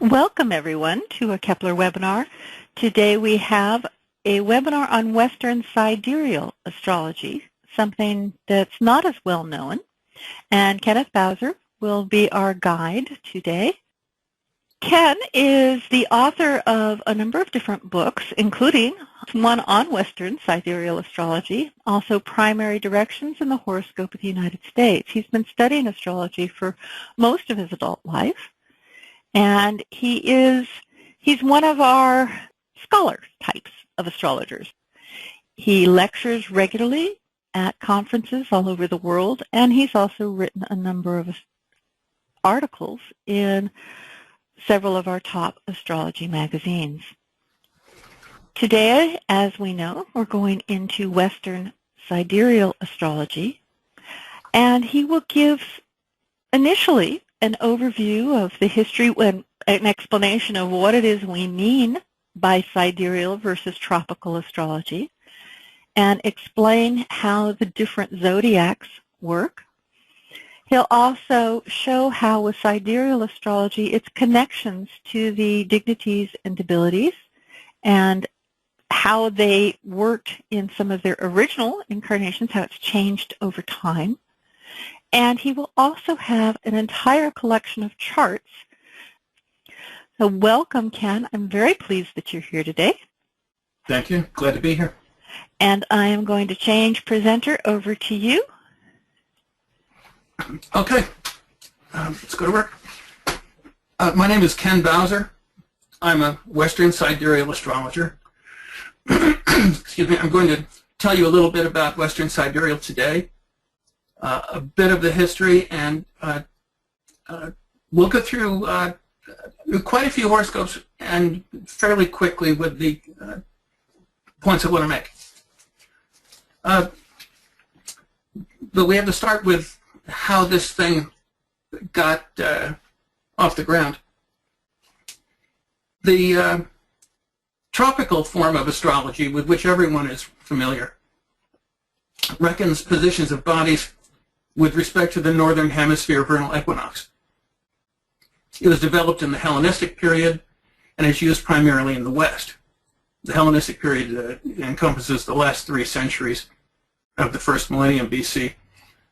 Welcome everyone to a Kepler webinar. Today we have a webinar on Western Sidereal Astrology, something that's not as well known. And Kenneth Bowser will be our guide today. Ken is the author of a number of different books, including one on Western Sidereal Astrology, also Primary Directions in the Horoscope of the United States. He's been studying astrology for most of his adult life. And he's one of our scholar types of astrologers. He lectures regularly at conferences all over the world, and he's also written a number of articles in several of our top astrology magazines. Today, as we know, we're going into Western Sidereal Astrology, and he will give initially an overview of the history and an explanation of what it is we mean by sidereal versus tropical astrology, and explain how the different zodiacs work. He'll also show how with sidereal astrology, its connections to the dignities and debilities, and how they worked in some of their original incarnations, how it's changed over time. And he will also have an entire collection of charts. So welcome, Ken. I'm very pleased that you're here today. Thank you. Glad to be here. And I am going to change presenter over to you. Okay. Let's go to work. My name is Ken Bowser. I'm a Western Sidereal astrologer. Excuse me. I'm going to tell you a little bit about Western Sidereal today. A bit of the history, and we'll go through quite a few horoscopes and fairly quickly with the points I want to make. But we have to start with how this thing got off the ground. The tropical form of astrology, with which everyone is familiar, reckons positions of bodies with respect to the northern hemisphere vernal equinox. It was developed in the Hellenistic period and is used primarily in the West. The Hellenistic period encompasses the last 3 centuries of the first millennium BC,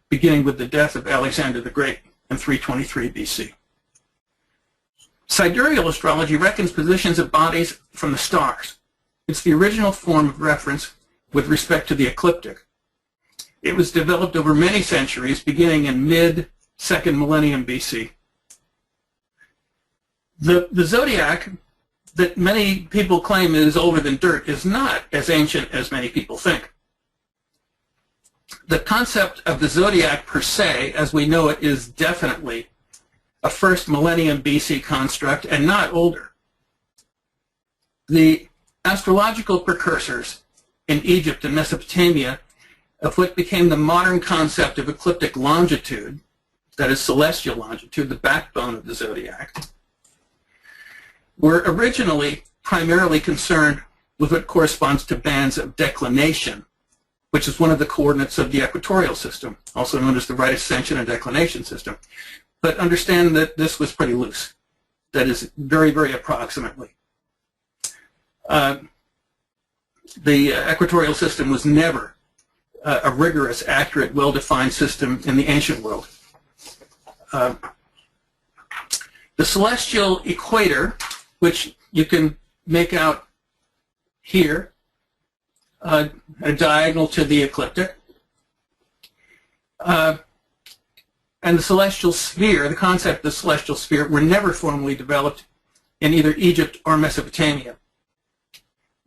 beginning with the death of Alexander the Great in 323 BC. Sidereal astrology reckons positions of bodies from the stars. It's the original form of reference with respect to the ecliptic. It was developed over many centuries, beginning in mid-2nd millennium BC. The zodiac that many people claim is older than dirt is not as ancient as many people think. The concept of the zodiac per se, as we know it, is definitely a 1st millennium BC construct and not older. The astrological precursors in Egypt and Mesopotamia of what became the modern concept of ecliptic longitude, that is celestial longitude, the backbone of the zodiac, were originally primarily concerned with what corresponds to bands of declination, which is one of the coordinates of the equatorial system, also known as the right ascension and declination system. But understand that this was pretty loose. That is very, very approximately. The equatorial system was never a rigorous, accurate, well-defined system in the ancient world. The celestial equator, which you can make out here, a diagonal to the ecliptic, and the celestial sphere, the concept of the celestial sphere, were never formally developed in either Egypt or Mesopotamia.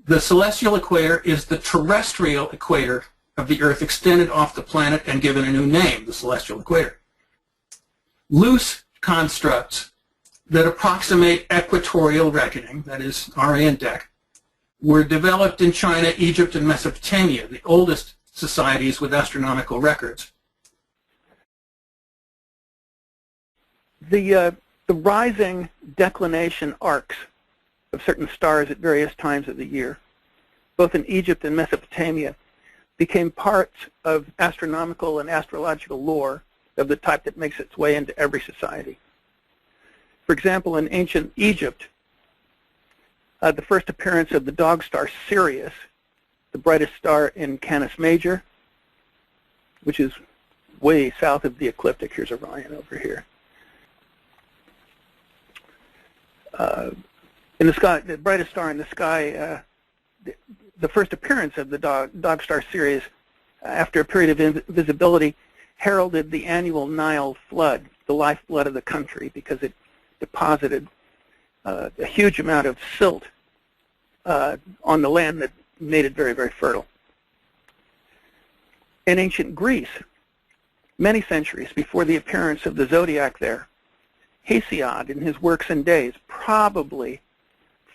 The celestial equator is the terrestrial equator of the Earth extended off the planet and given a new name, the celestial equator. Loose constructs that approximate equatorial reckoning, that is RA and DEC, were developed in China, Egypt, and Mesopotamia, the oldest societies with astronomical records. The rising declination arcs of certain stars at various times of the year, both in Egypt and Mesopotamia, became parts of astronomical and astrological lore of the type that makes its way into every society. For example, in ancient Egypt, the first appearance of the dog star Sirius, the brightest star in Canis Major, which is way south of the ecliptic. Here's Orion over here. In the sky, the brightest star in the sky, the first appearance of the dog star Sirius after a period of invisibility heralded the annual Nile flood, the lifeblood of the country, because it deposited a huge amount of silt on the land that made it very, very fertile. In ancient Greece, many centuries before the appearance of the zodiac there, Hesiod, in his Works and Days, probably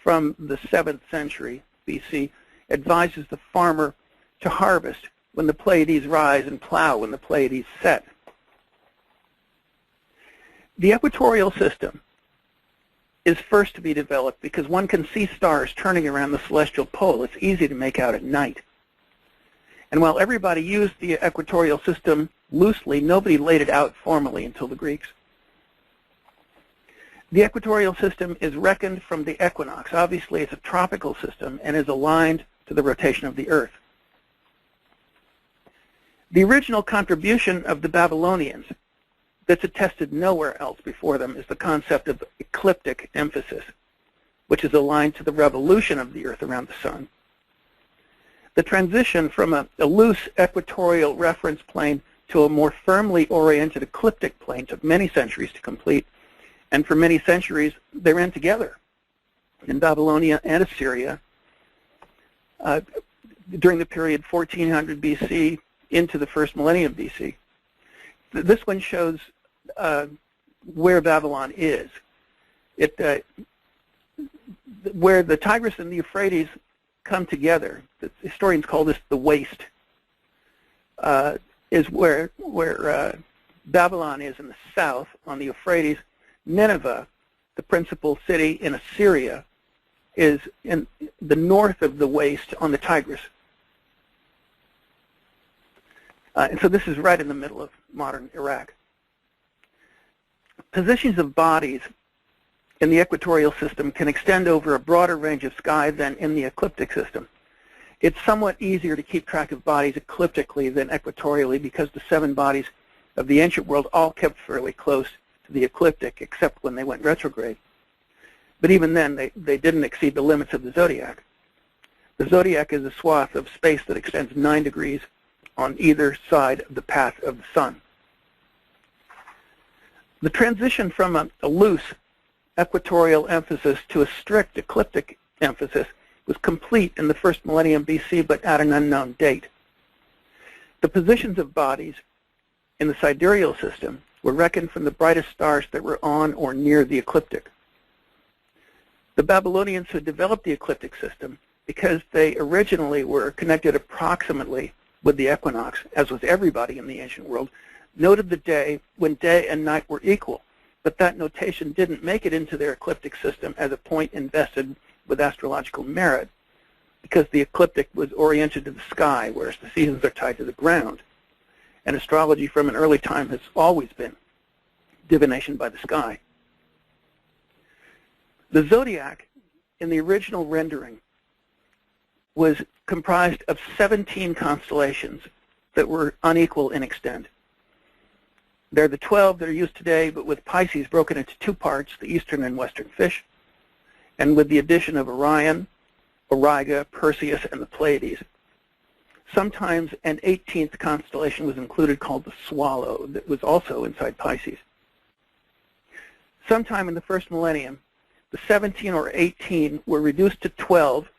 from the 7th century BC, advises the farmer to harvest when the Pleiades rise and plow when the Pleiades set. The equatorial system is first to be developed because one can see stars turning around the celestial pole. It's easy to make out at night. And while everybody used the equatorial system loosely, nobody laid it out formally until the Greeks. The equatorial system is reckoned from the equinox. Obviously, it's a tropical system and is aligned to the rotation of the Earth. The original contribution of the Babylonians that's attested nowhere else before them is the concept of ecliptic emphasis, which is aligned to the revolution of the Earth around the Sun. The transition from a loose equatorial reference plane to a more firmly oriented ecliptic plane took many centuries to complete, and for many centuries they ran together in Babylonia and Assyria during the period 1400 BC into the first millennium BC. This one shows where Babylon is. Where the Tigris and the Euphrates come together, the historians call this the waste, is where Babylon is in the south on the Euphrates. Nineveh, the principal city in Assyria, is in the north of the waste on the Tigris. And so this is right in the middle of modern Iraq. Positions of bodies in the equatorial system can extend over a broader range of sky than in the ecliptic system. It's somewhat easier to keep track of bodies ecliptically than equatorially because the 7 bodies of the ancient world all kept fairly close to the ecliptic, except when they went retrograde. But even then, they didn't exceed the limits of the zodiac. The zodiac is a swath of space that extends 9 degrees on either side of the path of the sun. The transition from a loose equatorial emphasis to a strict ecliptic emphasis was complete in the first millennium BC, but at an unknown date. The positions of bodies in the sidereal system were reckoned from the brightest stars that were on or near the ecliptic. The Babylonians who developed the ecliptic system, because they originally were connected approximately with the equinox, as was everybody in the ancient world, noted the day when day and night were equal, but that notation didn't make it into their ecliptic system as a point invested with astrological merit, because the ecliptic was oriented to the sky, whereas the seasons are tied to the ground. And astrology from an early time has always been divination by the sky. The zodiac in the original rendering was comprised of 17 constellations that were unequal in extent. They're the 12 that are used today, but with Pisces broken into 2 parts, the eastern and western fish, and with the addition of Orion, Auriga, Perseus, and the Pleiades. Sometimes an 18th constellation was included called the Swallow that was also inside Pisces. Sometime in the first millennium, the 17 or 18 were reduced to 12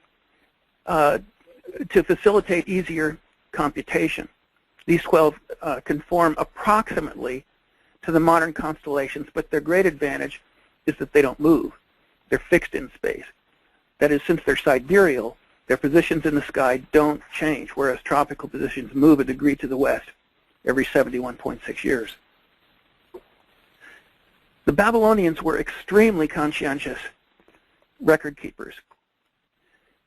to facilitate easier computation. These 12 conform approximately to the modern constellations, but their great advantage is that they don't move. They're fixed in space. That is, since they're sidereal, their positions in the sky don't change, whereas tropical positions move a degree to the west every 71.6 years. The Babylonians were extremely conscientious record keepers.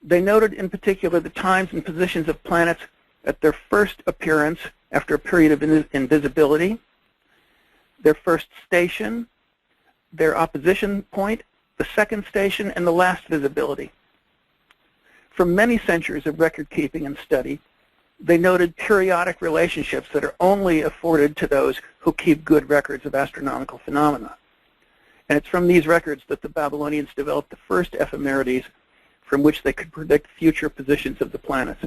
They noted in particular the times and positions of planets at their first appearance after a period of invisibility, their first station, their opposition point, the second station, and the last visibility. For many centuries of record keeping and study, they noted periodic relationships that are only afforded to those who keep good records of astronomical phenomena. And it's from these records that the Babylonians developed the first ephemerides from which they could predict future positions of the planets.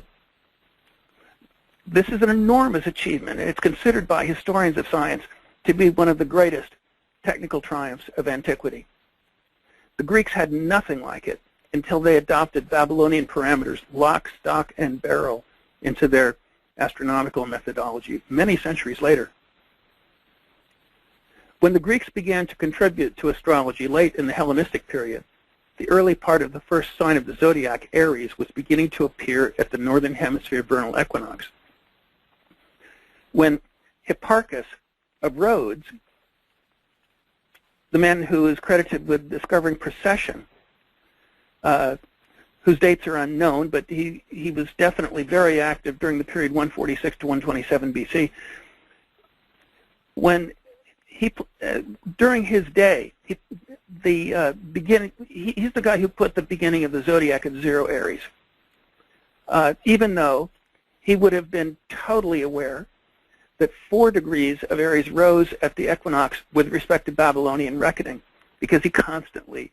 This is an enormous achievement, and it's considered by historians of science to be one of the greatest technical triumphs of antiquity. The Greeks had nothing like it until they adopted Babylonian parameters, lock, stock, and barrel, into their astronomical methodology many centuries later. When the Greeks began to contribute to astrology late in the Hellenistic period, the early part of the first sign of the zodiac, Aries, was beginning to appear at the northern hemisphere vernal equinox. When Hipparchus of Rhodes, the man who is credited with discovering precession, whose dates are unknown, but he was definitely very active during the period 146 to 127 BC. When during his day, he's the guy who put the beginning of the zodiac at 0 Aries, even though he would have been totally aware that 4 degrees of Aries rose at the equinox with respect to Babylonian reckoning, because he constantly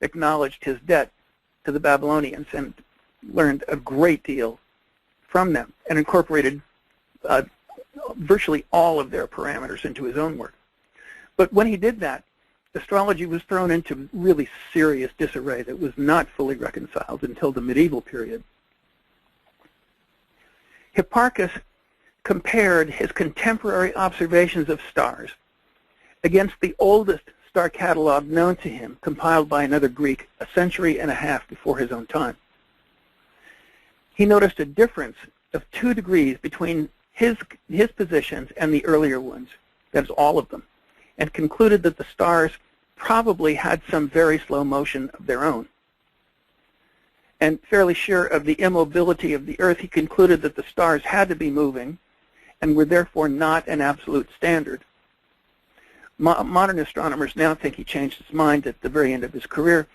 acknowledged his debt to the Babylonians and learned a great deal from them and incorporated virtually all of their parameters into his own work. But when he did that, astrology was thrown into really serious disarray that was not fully reconciled until the medieval period. Hipparchus compared his contemporary observations of stars against the oldest star catalog known to him, compiled by another Greek a century and a half before his own time. He noticed a difference of 2 degrees between his positions and the earlier ones, that is all of them, and concluded that the stars probably had some very slow motion of their own. And fairly sure of the immobility of the Earth, he concluded that the stars had to be moving and were therefore not an absolute standard. Modern astronomers now think he changed his mind at the very end of his career,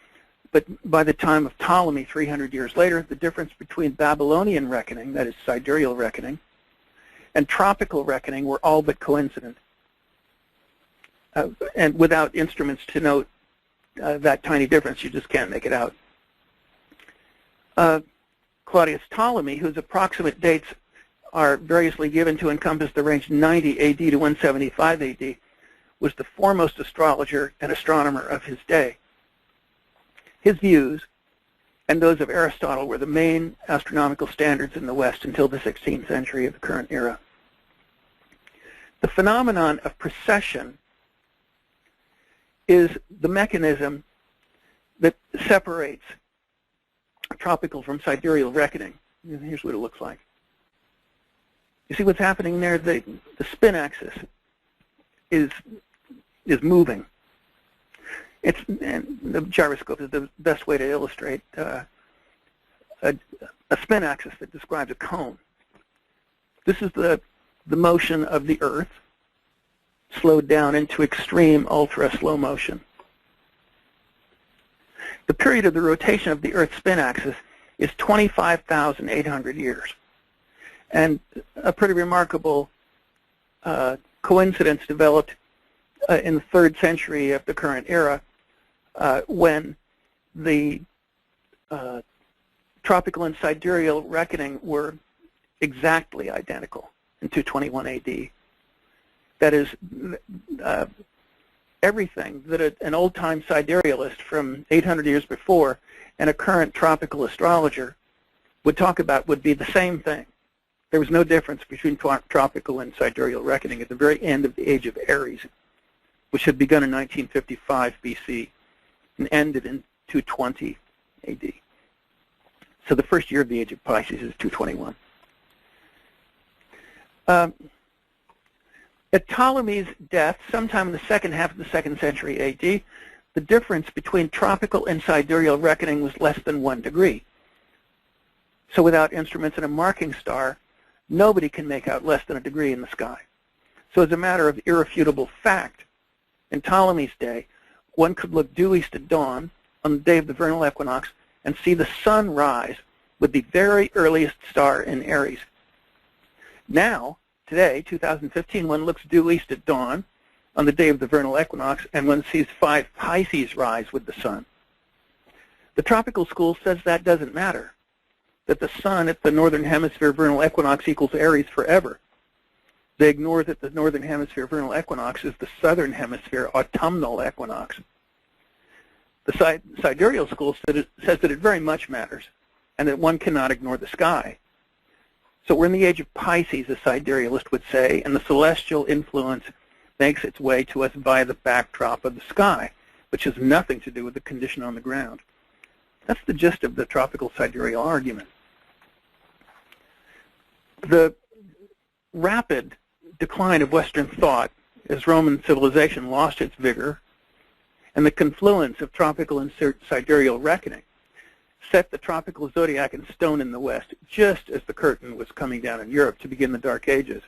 but by the time of Ptolemy, 300 years later, the difference between Babylonian reckoning, that is sidereal reckoning, and tropical reckoning were all but coincident. And without instruments to note that tiny difference, you just can't make it out. Claudius Ptolemy, whose approximate dates are variously given to encompass the range 90 AD to 175 AD, was the foremost astrologer and astronomer of his day. His views and those of Aristotle were the main astronomical standards in the West until the 16th century of the current era. The phenomenon of precession is the mechanism that separates tropical from sidereal reckoning. And here's what it looks like. You see what's happening there? The spin axis is moving. And the gyroscope is the best way to illustrate a spin axis that describes a cone. This is the motion of the Earth slowed down into extreme ultra slow motion. The period of the rotation of the Earth's spin axis is 25,800 years. And a pretty remarkable coincidence developed in the 3rd century of the current era when the tropical and sidereal reckoning were exactly identical in 221 AD. That is, everything that an old-time siderealist from 800 years before and a current tropical astrologer would talk about would be the same thing. There was no difference between tropical and sidereal reckoning at the very end of the age of Aries, which had begun in 1955 BC and ended in 220 AD. So the first year of the age of Pisces is 221. At Ptolemy's death, sometime in the second half of the 2nd century AD, the difference between tropical and sidereal reckoning was less than 1 degree. So without instruments and a marking star, nobody can make out less than a degree in the sky. So as a matter of irrefutable fact, in Ptolemy's day, one could look due east at dawn on the day of the vernal equinox and see the sun rise with the very earliest star in Aries. Now, today, 2015, one looks due east at dawn on the day of the vernal equinox and one sees 5 Pisces rise with the sun. The tropical school says that doesn't matter, that the sun at the northern hemisphere vernal equinox equals Aries forever. They ignore that the northern hemisphere vernal equinox is the southern hemisphere autumnal equinox. The sidereal school says that it very much matters and that one cannot ignore the sky. So we're in the age of Pisces, a siderealist would say, and the celestial influence makes its way to us via the backdrop of the sky, which has nothing to do with the condition on the ground. That's the gist of the tropical sidereal argument. The rapid decline of Western thought as Roman civilization lost its vigor and the confluence of tropical and sidereal reckoning set the tropical zodiac in stone in the West just as the curtain was coming down in Europe to begin the Dark Ages.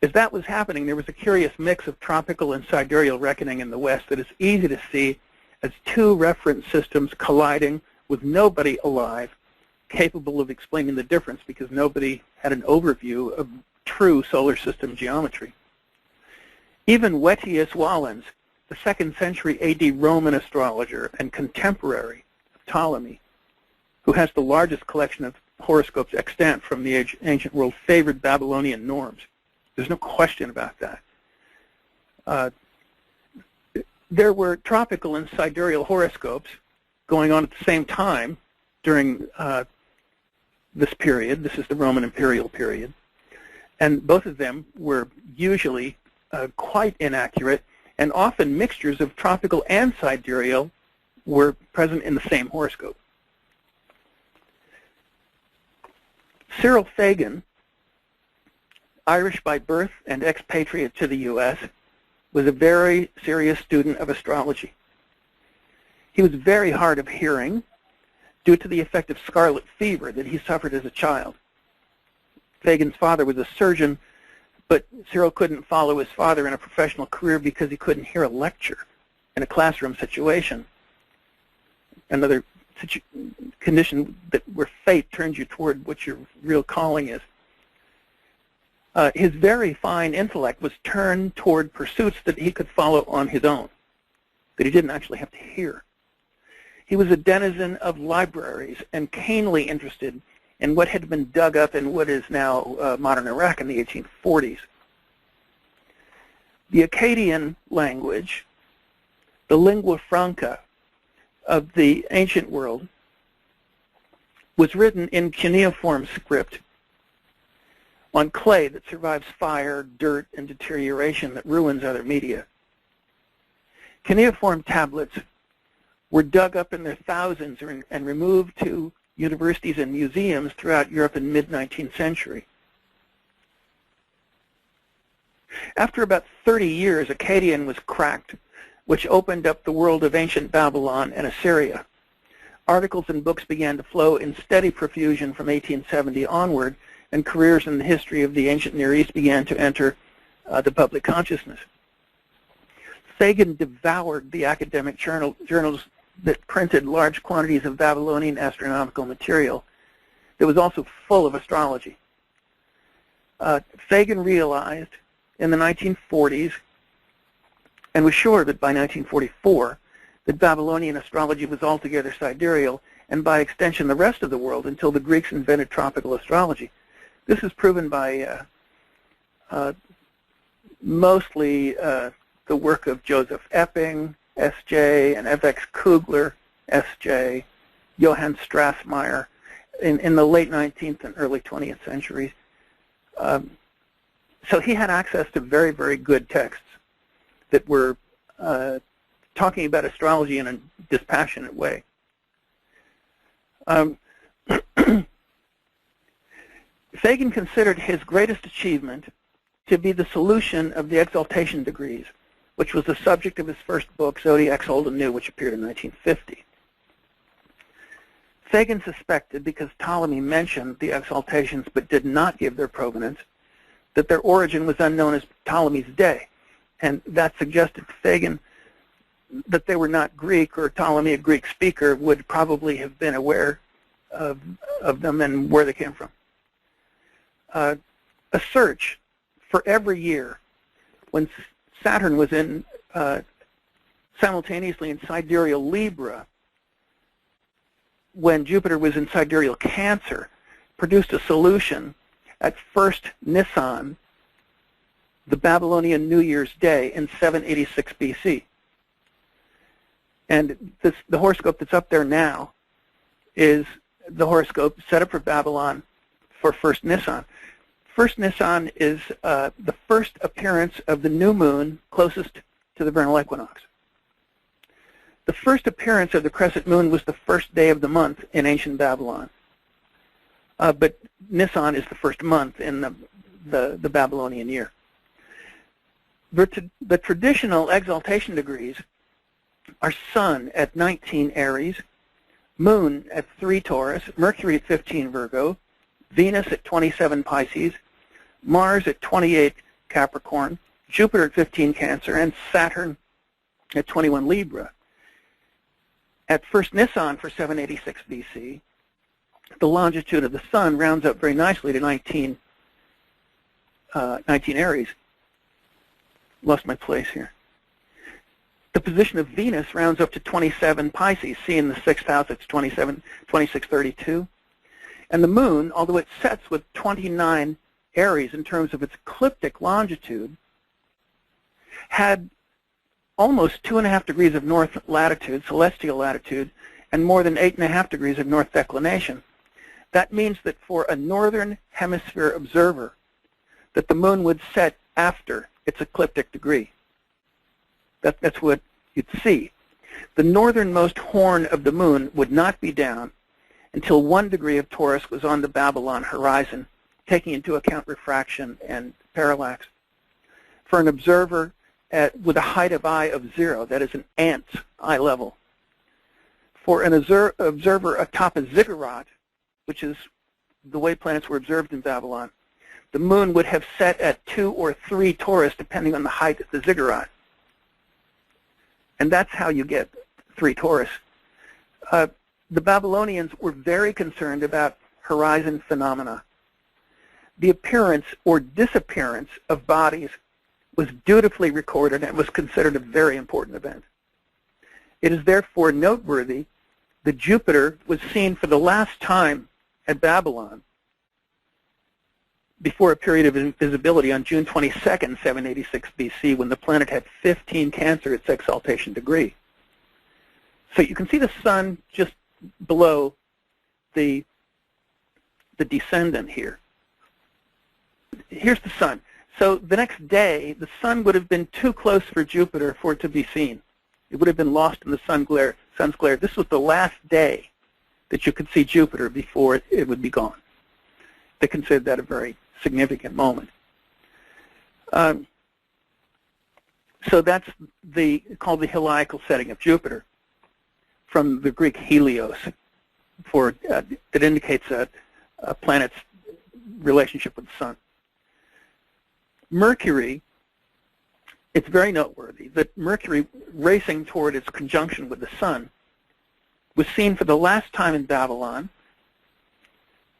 As that was happening, there was a curious mix of tropical and sidereal reckoning in the West that is easy to see as 2 reference systems colliding with nobody alive capable of explaining the difference because nobody had an overview of true solar system geometry. Even Wetius Wallens, the 2nd century AD Roman astrologer and contemporary of Ptolemy, who has the largest collection of horoscopes extant from the ancient world, favored Babylonian norms. There's no question about that. There were tropical and sidereal horoscopes going on at the same time during this period. This is the Roman imperial period. And both of them were usually quite inaccurate, and often mixtures of tropical and sidereal were present in the same horoscope. Cyril Fagin, Irish by birth and expatriate to the U.S., was a very serious student of astrology. He was very hard of hearing due to the effect of scarlet fever that he suffered as a child. Fagin's father was a surgeon, but Cyril couldn't follow his father in a professional career because he couldn't hear a lecture in a classroom situation. Another condition where fate turns you toward what your real calling is. His very fine intellect was turned toward pursuits that he could follow on his own, that he didn't actually have to hear. He was a denizen of libraries and keenly interested in what had been dug up in what is now modern Iraq in the 1840s. The Akkadian language, the lingua franca of the ancient world, was written in cuneiform script on clay that survives fire, dirt, and deterioration that ruins other media. Cuneiform tablets were dug up in their thousands and removed to universities and museums throughout Europe in the mid-19th century. After about 30 years, Akkadian was cracked, which opened up the world of ancient Babylon and Assyria. Articles and books began to flow in steady profusion from 1870 onward, and careers in the history of the ancient Near East began to enter the public consciousness. Fagin devoured the academic journals that printed large quantities of Babylonian astronomical material that was also full of astrology. Fagin realized in the 1940s, and was sure that by 1944, that Babylonian astrology was altogether sidereal, and by extension the rest of the world, until the Greeks invented tropical astrology. This is proven by mostly the work of Joseph Epping, S.J., and F.X. Kugler, S.J., Johann Strassmayer, in the late 19th and early 20th centuries. So he had access to very, very good texts that were talking about astrology in a dispassionate way. Fagin considered his greatest achievement to be the solution of the exaltation degrees, which was the subject of his first book, Zodiacs Old and New, which appeared in 1950. Fagin suspected, because Ptolemy mentioned the exaltations but did not give their provenance, that their origin was unknown as Ptolemy's day. And that suggested to Fagin that they were not Greek, or Ptolemy, a Greek speaker, would probably have been aware of them and where they came from. A search for every year when Saturn was in simultaneously in sidereal Libra, when Jupiter was in sidereal Cancer, produced a solution at first Nilsson, the Babylonian New Year's Day in 786 BC. And the horoscope that's up there now is the horoscope set up for Babylon for first Nilsson. First Nilsson is the first appearance of the new moon closest to the vernal equinox. The first appearance of the crescent moon was the first day of the month in ancient Babylon. But Nilsson is the first month in the Babylonian year. The traditional exaltation degrees are Sun at 19 Aries, Moon at 3 Taurus, Mercury at 15 Virgo, Venus at 27 Pisces, Mars at 28 Capricorn, Jupiter at 15 Cancer, and Saturn at 21 Libra. At first Nilsson for 786 BC, the longitude of the Sun rounds up very nicely to 19 Aries. Lost my place here. The position of Venus rounds up to 27 Pisces. See in the 6th house, it's 2632. And the Moon, although it sets with 29 Aries in terms of its ecliptic longitude, had almost 2.5 degrees of north latitude, celestial latitude, and more than 8.5 degrees of north declination. That means that for a northern hemisphere observer, that the Moon would set after its ecliptic degree. That's what you'd see. The northernmost horn of the Moon would not be down until 1 degree of Taurus was on the Babylon horizon, taking into account refraction and parallax. For an observer with a height of eye of 0, that is an ant's eye level. For an observer atop a ziggurat, which is the way planets were observed in Babylon, the Moon would have set at 2 or 3 Taurus, depending on the height of the ziggurat. And that's how you get 3 Taurus. The Babylonians were very concerned about horizon phenomena. The appearance or disappearance of bodies was dutifully recorded and was considered a very important event. It is therefore noteworthy that Jupiter was seen for the last time at Babylon before a period of invisibility on June 22nd, 786 BC, when the planet had 15 Cancer its exaltation degree. So you can see the Sun just below the descendant here. Here's the Sun. So the next day, the Sun would have been too close for Jupiter for it to be seen. It would have been lost in the sun's glare. This was the last day that you could see Jupiter before it would be gone. They considered that a very significant moment. So that's called the helical setting of Jupiter, from the Greek helios, it indicates a planet's relationship with the Sun. Mercury, it's very noteworthy that Mercury, racing toward its conjunction with the Sun, was seen for the last time in Babylon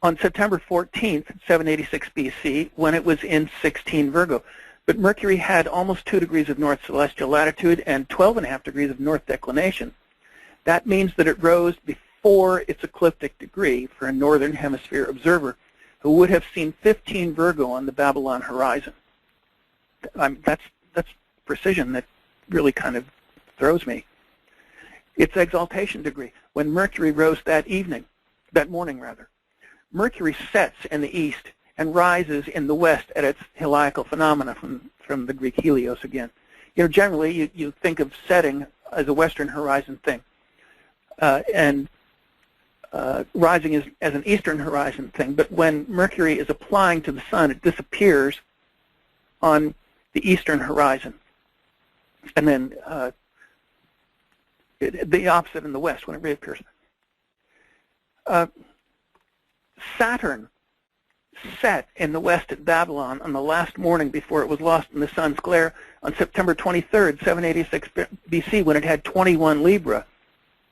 on September 14th, 786 BC, when it was in 16 Virgo. But Mercury had almost 2 degrees of north celestial latitude and 12.5 degrees of north declination. That means that it rose before its ecliptic degree for a northern hemisphere observer who would have seen 15 Virgo on the Babylon horizon. That's precision that really kind of throws me. Its exaltation degree, when Mercury rose that morning. Mercury sets in the east and rises in the west at its helical phenomena from the Greek helios again. You know, generally you think of setting as a western horizon thing, and rising as an eastern horizon thing. But when Mercury is applying to the Sun, it disappears on the eastern horizon, and then the opposite in the west when it reappears. Saturn set in the west at Babylon on the last morning before it was lost in the sun's glare on September 23rd, 786 BC, when it had 21 Libra,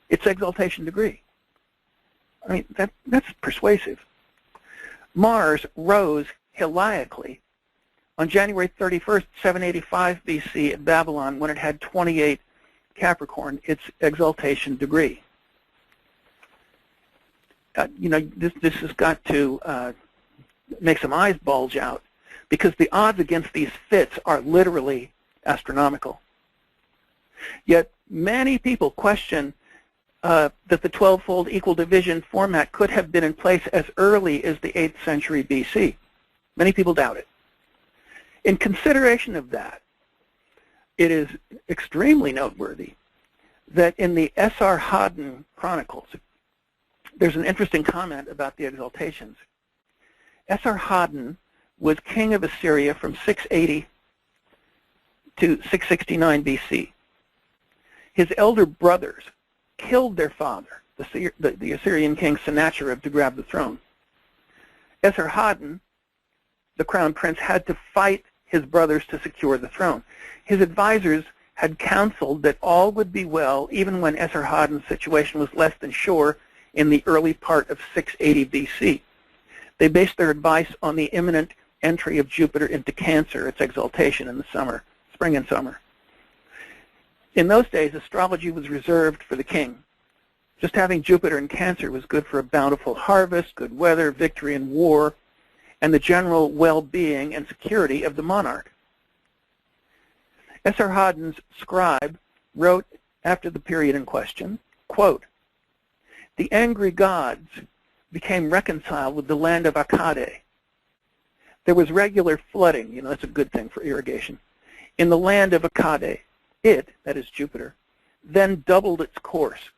its exaltation degree. I mean, that's persuasive. Mars rose helically on January 31st, 785 BC at Babylon when it had 28 Capricorn, its exaltation degree. This has got to make some eyes bulge out, because the odds against these fits are literally astronomical. Yet many people question that the 12-fold equal division format could have been in place as early as the 8th century BC. Many people doubt it. In consideration of that, it is extremely noteworthy that in the Esarhaddon Chronicles, there's an interesting comment about the exaltations. Esarhaddon was king of Assyria from 680 to 669 BC. His elder brothers killed their father, the Assyrian king Sennacherib, to grab the throne. Esarhaddon, the crown prince, had to fight his brothers to secure the throne. His advisors had counseled that all would be well even when Esarhaddon's situation was less than sure in the early part of 680 BC. They based their advice on the imminent entry of Jupiter into Cancer, its exaltation in the summer, spring and summer. In those days, astrology was reserved for the king. Just having Jupiter in Cancer was good for a bountiful harvest, good weather, victory in war, and the general well-being and security of the monarch. Esarhaddon's scribe wrote after the period in question, quote, "The angry gods became reconciled with the land of Akkad. There was regular flooding, that's a good thing for irrigation, in the land of Akkad. It, that is Jupiter, then doubled its course.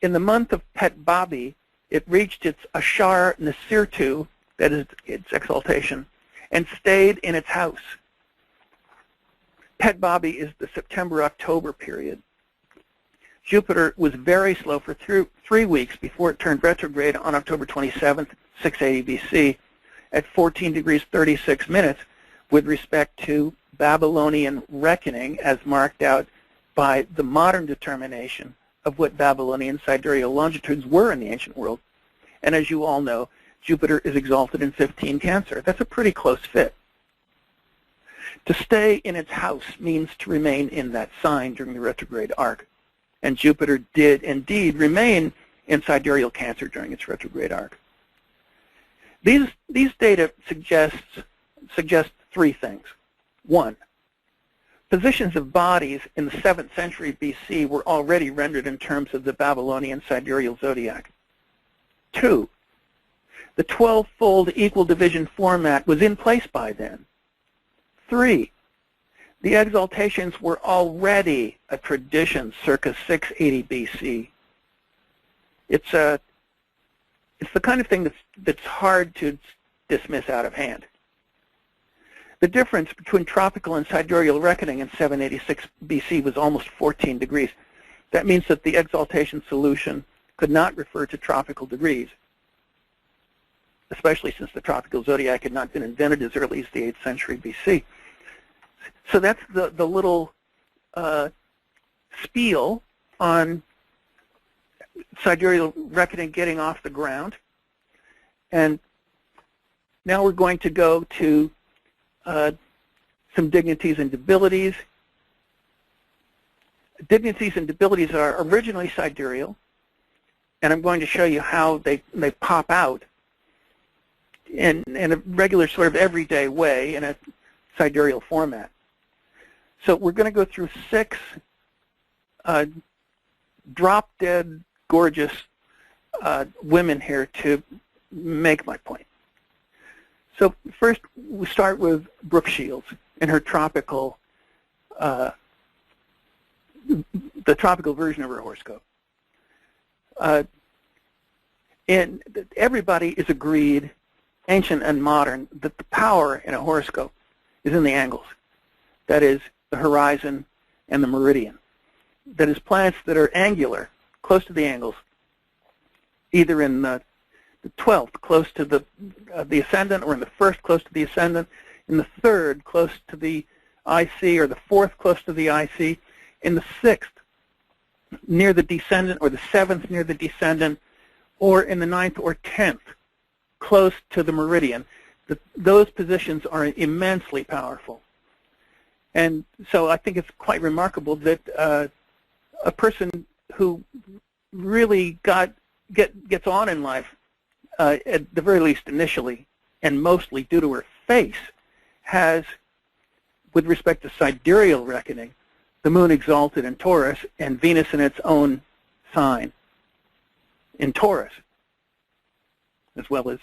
In the month of Petbabi, it reached its Ashar Nasirtu, that is its exaltation, and stayed in its house." Petbabi is the September-October period. Jupiter was very slow for 3 weeks before it turned retrograde on October 27th, 680 BC, at 14 degrees 36 minutes with respect to Babylonian reckoning as marked out by the modern determination of what Babylonian sidereal longitudes were in the ancient world. And as you all know, Jupiter is exalted in 15 Cancer. That's a pretty close fit. To stay in its house means to remain in that sign during the retrograde arc. And Jupiter did indeed remain in sidereal Cancer during its retrograde arc. These data suggest 3 things. 1, positions of bodies in the 7th century BC were already rendered in terms of the Babylonian sidereal zodiac. 2, the 12-fold equal division format was in place by then. 3, the exaltations were already a tradition circa 680 BC. It's the kind of thing that's hard to dismiss out of hand. The difference between tropical and sidereal reckoning in 786 BC was almost 14 degrees. That means that the exaltation solution could not refer to tropical degrees, especially since the tropical zodiac had not been invented as early as the 8th century BC. So that's the little spiel on sidereal reckoning getting off the ground. And now we're going to go to some dignities and debilities. Dignities and debilities are originally sidereal, and I'm going to show you how they pop out in a regular sort of everyday way in a sidereal format. So we're going to go through 6 drop-dead gorgeous women here to make my point. So first we start with Brooke Shields and her tropical, the tropical version of her horoscope. And everybody is agreed, ancient and modern, that the power in a horoscope is in the angles. That is, the horizon and the meridian. That is, planets that are angular, close to the angles, either in the the 12th close to the ascendant, or in the 1st close to the ascendant, in the 3rd close to the IC, or the 4th close to the IC, in the 6th near the descendant, or the 7th near the descendant, or in the 9th or 10th close to the meridian. Those positions are immensely powerful. And so I think it's quite remarkable that a person who really gets on in life, at the very least initially, and mostly due to her face, has, with respect to sidereal reckoning, the moon exalted in Taurus and Venus in its own sign in Taurus, as well as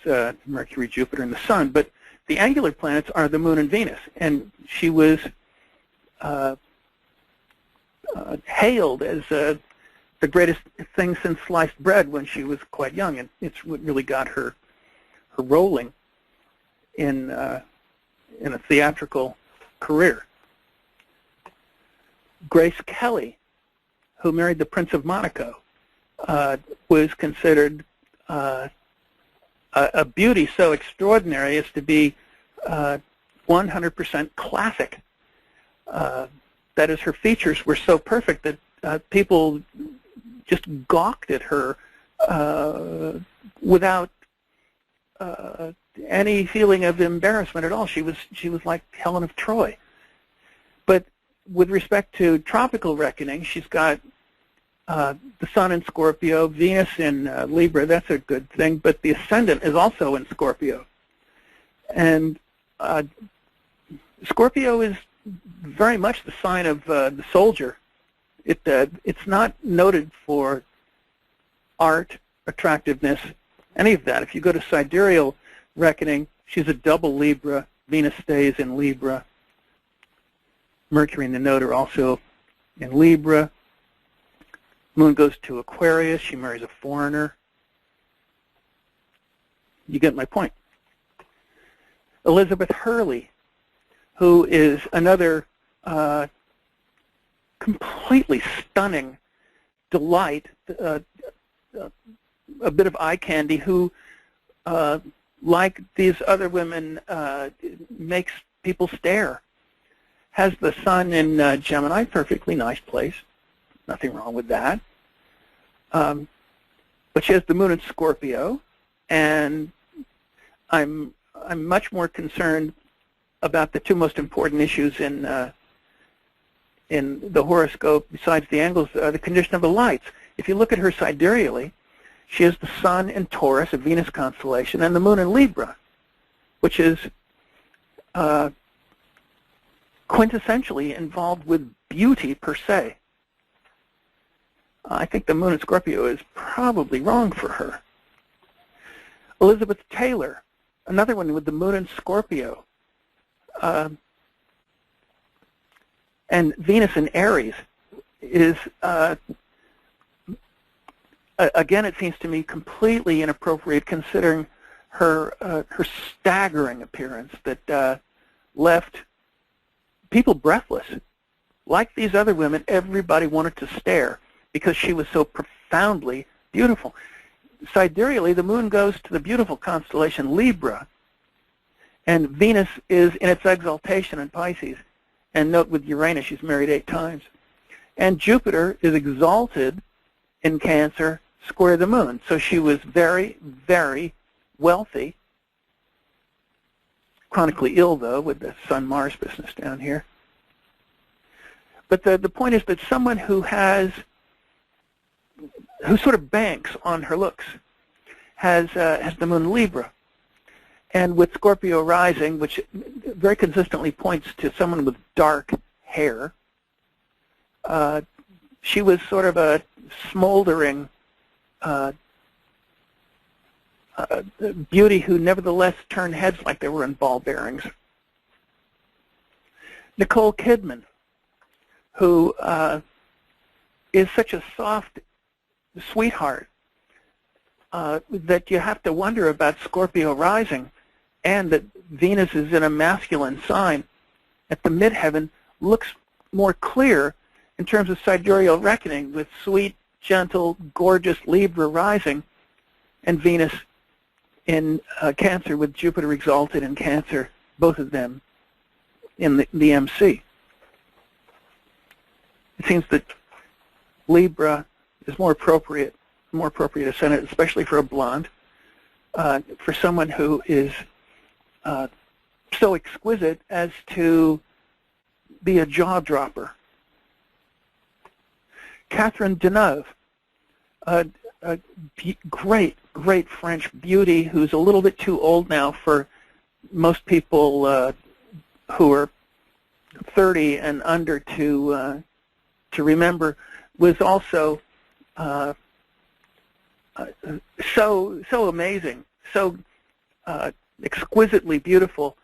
Mercury, Jupiter, and the Sun. But the angular planets are the moon and Venus, and she was hailed as the greatest thing since sliced bread when she was quite young, and it's what really got her rolling in a theatrical career. Grace Kelly, who married the Prince of Monaco, was considered a beauty so extraordinary as to be 100% classic. That is, her features were so perfect that people just gawked at her without any feeling of embarrassment at all. She was like Helen of Troy. But with respect to tropical reckoning, she's got the Sun in Scorpio, Venus in Libra. That's a good thing. But the ascendant is also in Scorpio, and Scorpio is very much the sign of the soldier. It's not noted for art, attractiveness, any of that. If you go to sidereal reckoning, she's a double Libra. Venus stays in Libra. Mercury and the node are also in Libra. Moon goes to Aquarius. She marries a foreigner. You get my point. Elizabeth Hurley, who is another completely stunning delight, a bit of eye candy, who, like these other women, makes people stare. Has the Sun in Gemini, perfectly nice place, nothing wrong with that. But she has the Moon in Scorpio, and I'm much more concerned about the two most important issues in the horoscope, besides the angles, the condition of the lights. If you look at her sidereally, she has the Sun in Taurus, a Venus constellation, and the Moon in Libra, which is quintessentially involved with beauty per se. I think the Moon in Scorpio is probably wrong for her. Elizabeth Taylor, another one with the Moon in Scorpio, and Venus in Aries, is, again, it seems to me completely inappropriate considering her staggering appearance that left people breathless. Like these other women, everybody wanted to stare because she was so profoundly beautiful. Sidereally, the Moon goes to the beautiful constellation Libra, and Venus is in its exaltation in Pisces. And note with Uranus, she's married 8 times. And Jupiter is exalted in Cancer, square the Moon. So she was very, very wealthy. Chronically ill, though, with the Sun-Mars business down here. But the point is that someone who sort of banks on her looks has the Moon in Libra. And with Scorpio rising, which very consistently points to someone with dark hair, she was sort of a smoldering beauty who nevertheless turned heads like they were in ball bearings. Nicole Kidman, who is such a soft sweetheart that you have to wonder about Scorpio rising, and that Venus is in a masculine sign at the midheaven, looks more clear in terms of sidereal reckoning, with sweet, gentle, gorgeous Libra rising and Venus in Cancer with Jupiter exalted in Cancer, both of them in the MC. It seems that Libra is more appropriate ascendant, especially for a blonde, for someone who is so exquisite as to be a jaw dropper. Catherine Deneuve, a great French beauty who's a little bit too old now for most people who are 30 and under to remember, was also so amazing, so exquisitely beautiful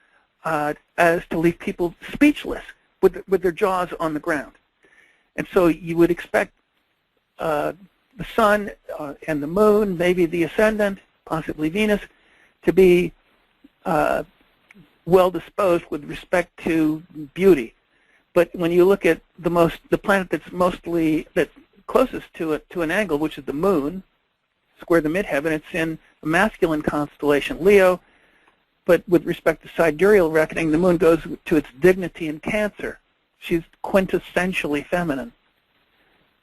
as to leave people speechless with their jaws on the ground. And so you would expect the Sun and the Moon, maybe the Ascendant, possibly Venus, to be well disposed with respect to beauty. But when you look at the planet that's closest to an angle, which is the Moon, square the midheaven, it's in a masculine constellation, Leo. But with respect to sidereal reckoning, the Moon goes to its dignity in Cancer. She's quintessentially feminine.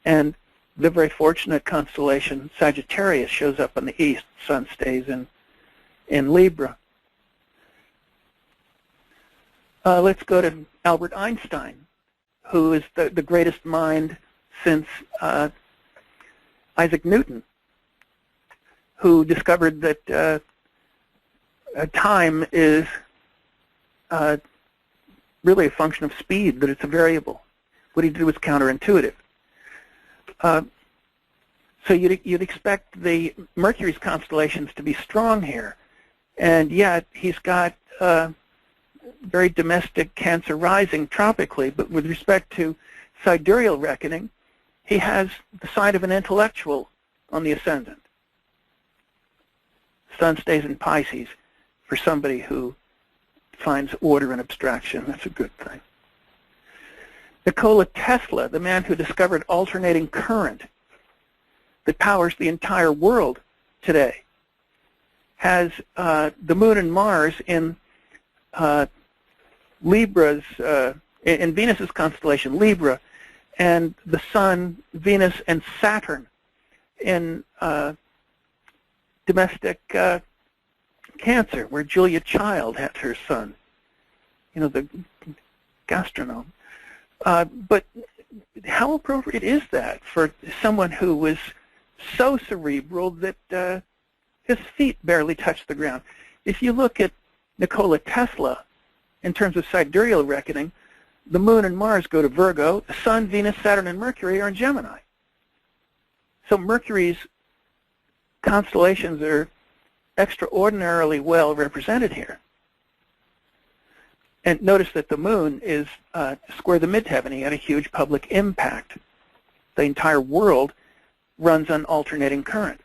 And the very fortunate constellation Sagittarius shows up in the east. Sun stays in Libra. Let's go to Albert Einstein, who is the greatest mind since Isaac Newton, who discovered that time is really a function of speed, that it's a variable. What he did was counterintuitive. So you'd expect the Mercury's constellations to be strong here, and yet he's got very domestic Cancer rising tropically, but with respect to sidereal reckoning, he has the sign of an intellectual on the ascendant. Sun stays in Pisces for somebody who finds order in abstraction. That's a good thing. Nikola Tesla, the man who discovered alternating current that powers the entire world today, has the Moon and Mars in Libra's, in Venus's constellation, Libra, and the Sun, Venus, and Saturn in domestic Cancer, where Julia Child had her son, you know, the gastronome. But how appropriate is that for someone who was so cerebral that his feet barely touch the ground? If you look at Nikola Tesla, in terms of sidereal reckoning, the Moon and Mars go to Virgo, the Sun, Venus, Saturn, and Mercury are in Gemini. So Mercury's constellations are extraordinarily well represented here. And notice that the Moon is square the midheaven. He had a huge public impact. The entire world runs on alternating current.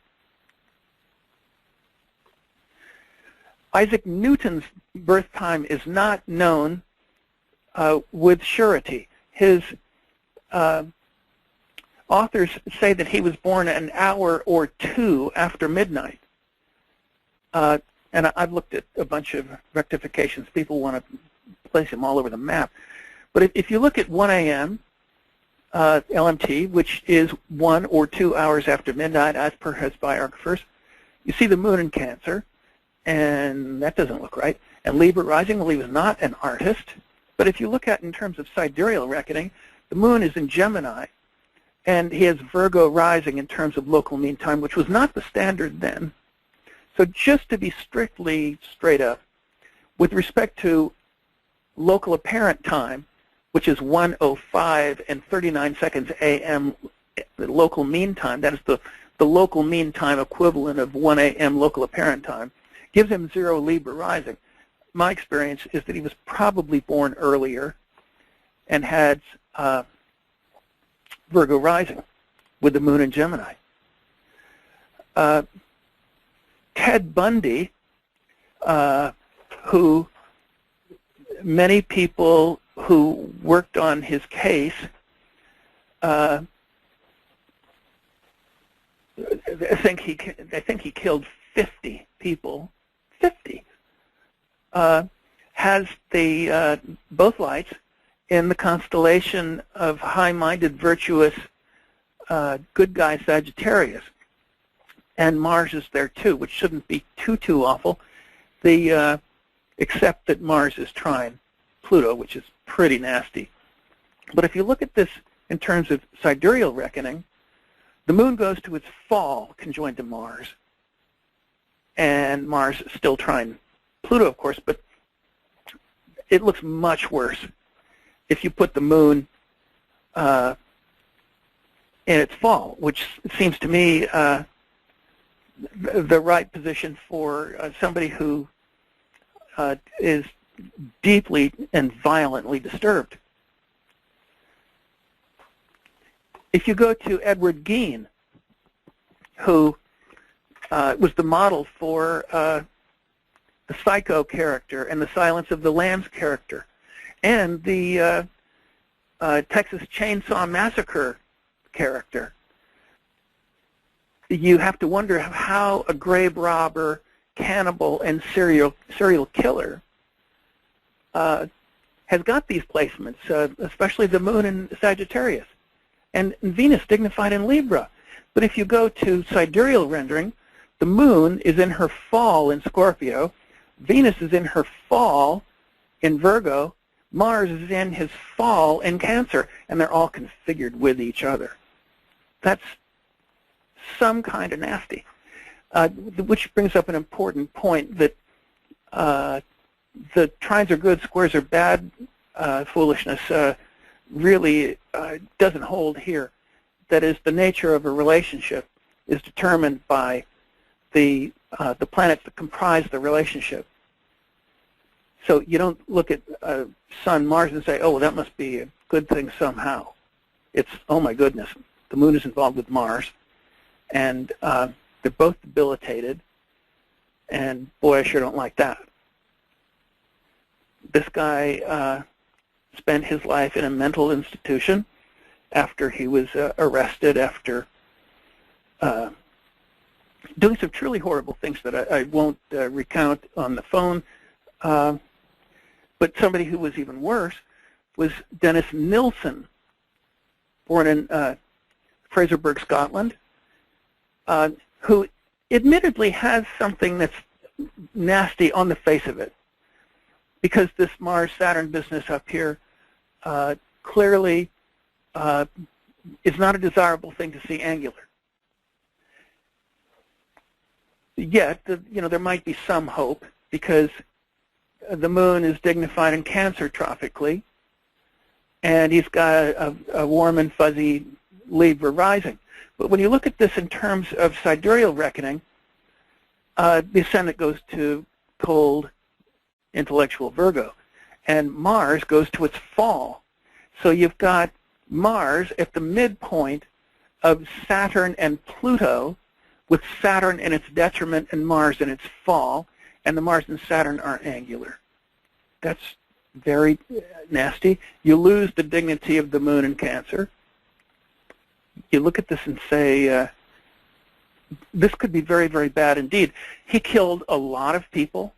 Isaac Newton's birth time is not known with surety. His authors say that he was born an hour or two after midnight. And I've looked at a bunch of rectifications. People want to place him all over the map. But if you look at 1 a.m. LMT, which is 1 or 2 hours after midnight, as per his biographers, you see the Moon in Cancer, and that doesn't look right. And Libra rising, well, he was not an artist. But if you look at it in terms of sidereal reckoning, the Moon is in Gemini, and he has Virgo rising in terms of local mean time, which was not the standard then. So just to be strictly straight up, with respect to local apparent time, which is 1:05 and 39 seconds a.m. the local mean time, that is the local mean time equivalent of 1 a.m. local apparent time, gives him 0 Libra rising. My experience is that he was probably born earlier and had Virgo rising with the Moon in Gemini. Ted Bundy, who many people who worked on his case I think he killed 50 people 50 has the both lights in the constellation of high-minded, virtuous, good guy Sagittarius. And Mars is there too, which shouldn't be too awful, except that Mars is trine Pluto, which is pretty nasty. But if you look at this in terms of sidereal reckoning, the moon goes to its fall conjoined to Mars, and Mars is still trine Pluto, of course, but it looks much worse if you put the moon in its fall, which seems to me the right position for somebody who is deeply and violently disturbed. If you go to Edward Gein, who was the model for the Psycho character and the Silence of the Lambs character, and the Texas Chainsaw Massacre character, you have to wonder how a grave robber, cannibal, and serial killer has got these placements, especially the moon in Sagittarius, and Venus dignified in Libra. But if you go to sidereal rendering, the moon is in her fall in Scorpio, Venus is in her fall in Virgo, Mars is in his fall in Cancer, and they're all configured with each other. That's some kind of nasty, which brings up an important point that the trines are good, squares are bad foolishness really doesn't hold here. That is, the nature of a relationship is determined by the planets that comprise the relationship. So you don't look at Sun, Mars, and say, oh, well, that must be a good thing somehow. It's, oh my goodness, the moon is involved with Mars, and they're both debilitated, and boy, I sure don't like that. This guy spent his life in a mental institution after he was arrested after doing some truly horrible things that I won't recount on the phone. But somebody who was even worse was Dennis Nilsson, born in Fraserburgh, Scotland, who admittedly has something that's nasty on the face of it, because this Mars-Saturn business up here clearly is not a desirable thing to see angular. Yet, there might be some hope, because the moon is dignified in Cancer tropically, and he's got a warm and fuzzy Libra rising. But when you look at this in terms of sidereal reckoning, the ascendant goes to cold, intellectual Virgo, and Mars goes to its fall. So you've got Mars at the midpoint of Saturn and Pluto, with Saturn in its detriment and Mars in its fall, and the Mars and Saturn are angular. That's very nasty. You lose the dignity of the moon in Cancer. You look at this and say, this could be very, very bad indeed. He killed a lot of people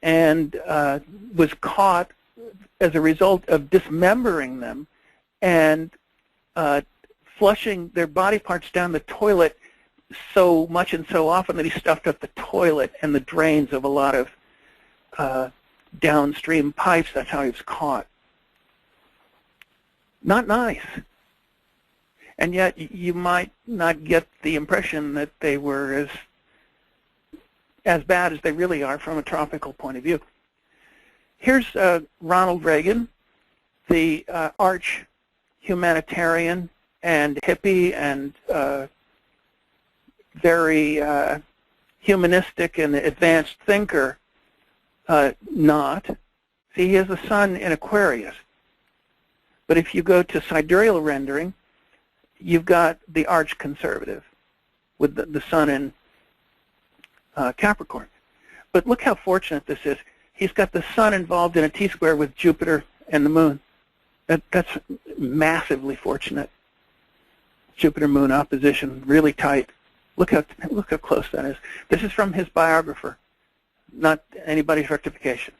and was caught as a result of dismembering them and flushing their body parts down the toilet so much and so often that he stuffed up the toilet and the drains of a lot of downstream pipes. That's how he was caught. Not nice. And yet you might not get the impression that they were as bad as they really are from a tropical point of view. Here's Ronald Reagan, the arch humanitarian and hippie and very humanistic and advanced thinker. Not. See, he has a sun in Aquarius. But if you go to sidereal rendering, you've got the arch conservative with the sun in Capricorn. But look how fortunate this is. He's got the sun involved in a T-square with Jupiter and the moon. That's massively fortunate. Jupiter-Moon opposition, really tight. Look how close that is. This is from his biographer. not anybody's rectification.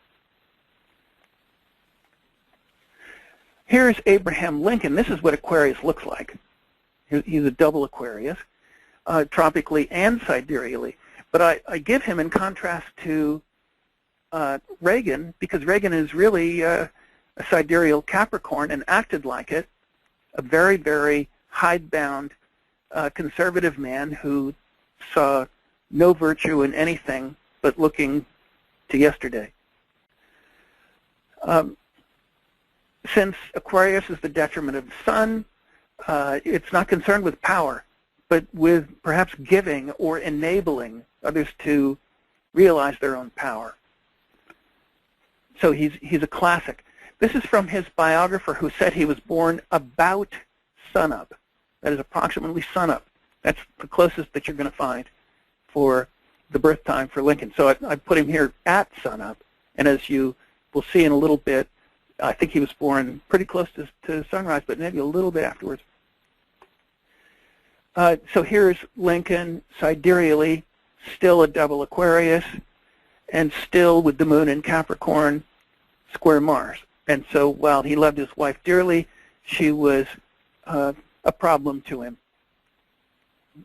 Here's Abraham Lincoln. This is what Aquarius looks like. He's a double Aquarius, tropically and sidereally. But I give him in contrast to Reagan, because Reagan is really a sidereal Capricorn and acted like it, a very, very hidebound conservative man who saw no virtue in anything but looking to yesterday. Since Aquarius is the detriment of the sun, it's not concerned with power, but with perhaps giving or enabling others to realize their own power. So he's a classic. This is from his biographer, who said he was born about sunup. That is approximately sunup. That's the closest that you're going to find for the birth time for Lincoln. So I put him here at sunup, and as you will see in a little bit, I think he was born pretty close to sunrise, but maybe a little bit afterwards. So here's Lincoln sidereally, still a double Aquarius, and still with the moon in Capricorn, square Mars. And so while he loved his wife dearly, she was a problem to him,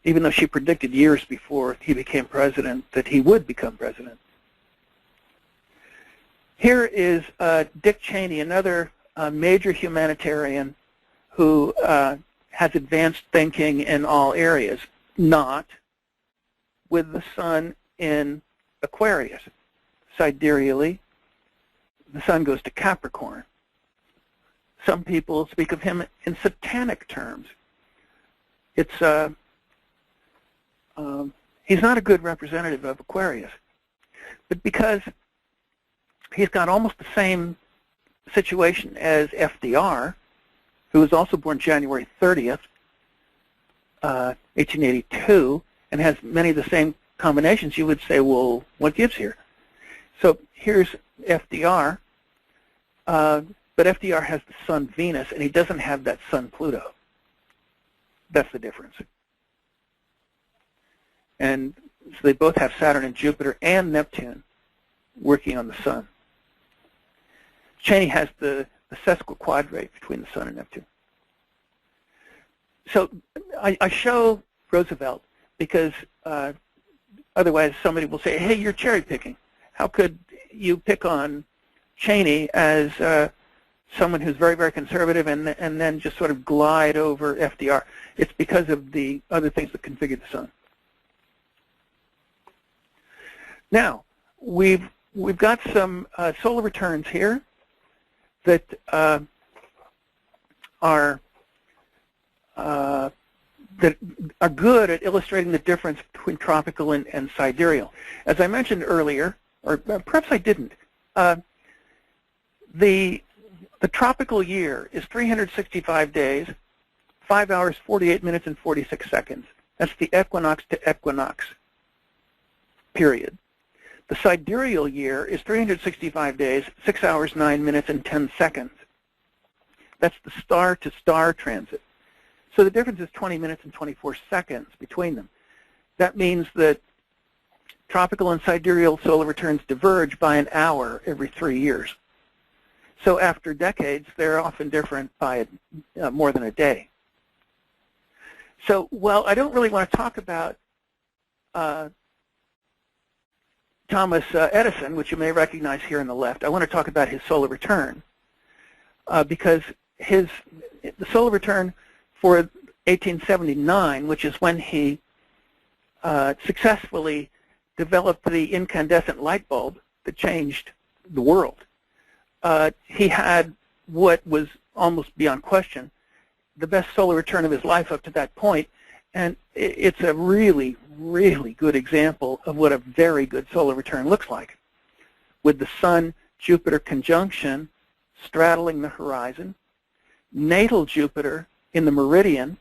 even though she predicted years before he became president that he would become president. Here is Dick Cheney, another major humanitarian who has advanced thinking in all areas, not with the sun in Aquarius. Sidereally, the sun goes to Capricorn. Some people speak of him in satanic terms. It's he's not a good representative of Aquarius, but because he's got almost the same situation as FDR, who was also born January 30th, 1882, and has many of the same combinations, you would say, well, what gives here? So here's FDR, but FDR has the sun Venus, and he doesn't have that sun Pluto. That's the difference. And so they both have Saturn and Jupiter and Neptune working on the sun. Cheney has the sesquiquadrate between the sun and Neptune. So I show Roosevelt because otherwise somebody will say, hey, you're cherry picking. How could you pick on Cheney as someone who's very, very conservative and then just sort of glide over FDR? It's because of the other things that configure the sun. Now, we've got some solar returns here that are good at illustrating the difference between tropical and sidereal. As I mentioned earlier, or perhaps I didn't, the tropical year is 365 days, 5 hours, 48 minutes, and 46 seconds. That's the equinox to equinox period. The sidereal year is 365 days, 6 hours, 9 minutes, and 10 seconds. That's the star-to-star transit. So the difference is 20 minutes and 24 seconds between them. That means that tropical and sidereal solar returns diverge by an hour every 3 years. So after decades, they're often different by more than a day. So while I don't really want to talk about Thomas Edison, which you may recognize here on the left, I want to talk about his solar return because the solar return for 1879, which is when he successfully developed the incandescent light bulb that changed the world. He had what was almost beyond question the best solar return of his life up to that point, and it's a really, really good example of what a very good solar return looks like, with the Sun-Jupiter conjunction straddling the horizon, natal Jupiter in the meridian,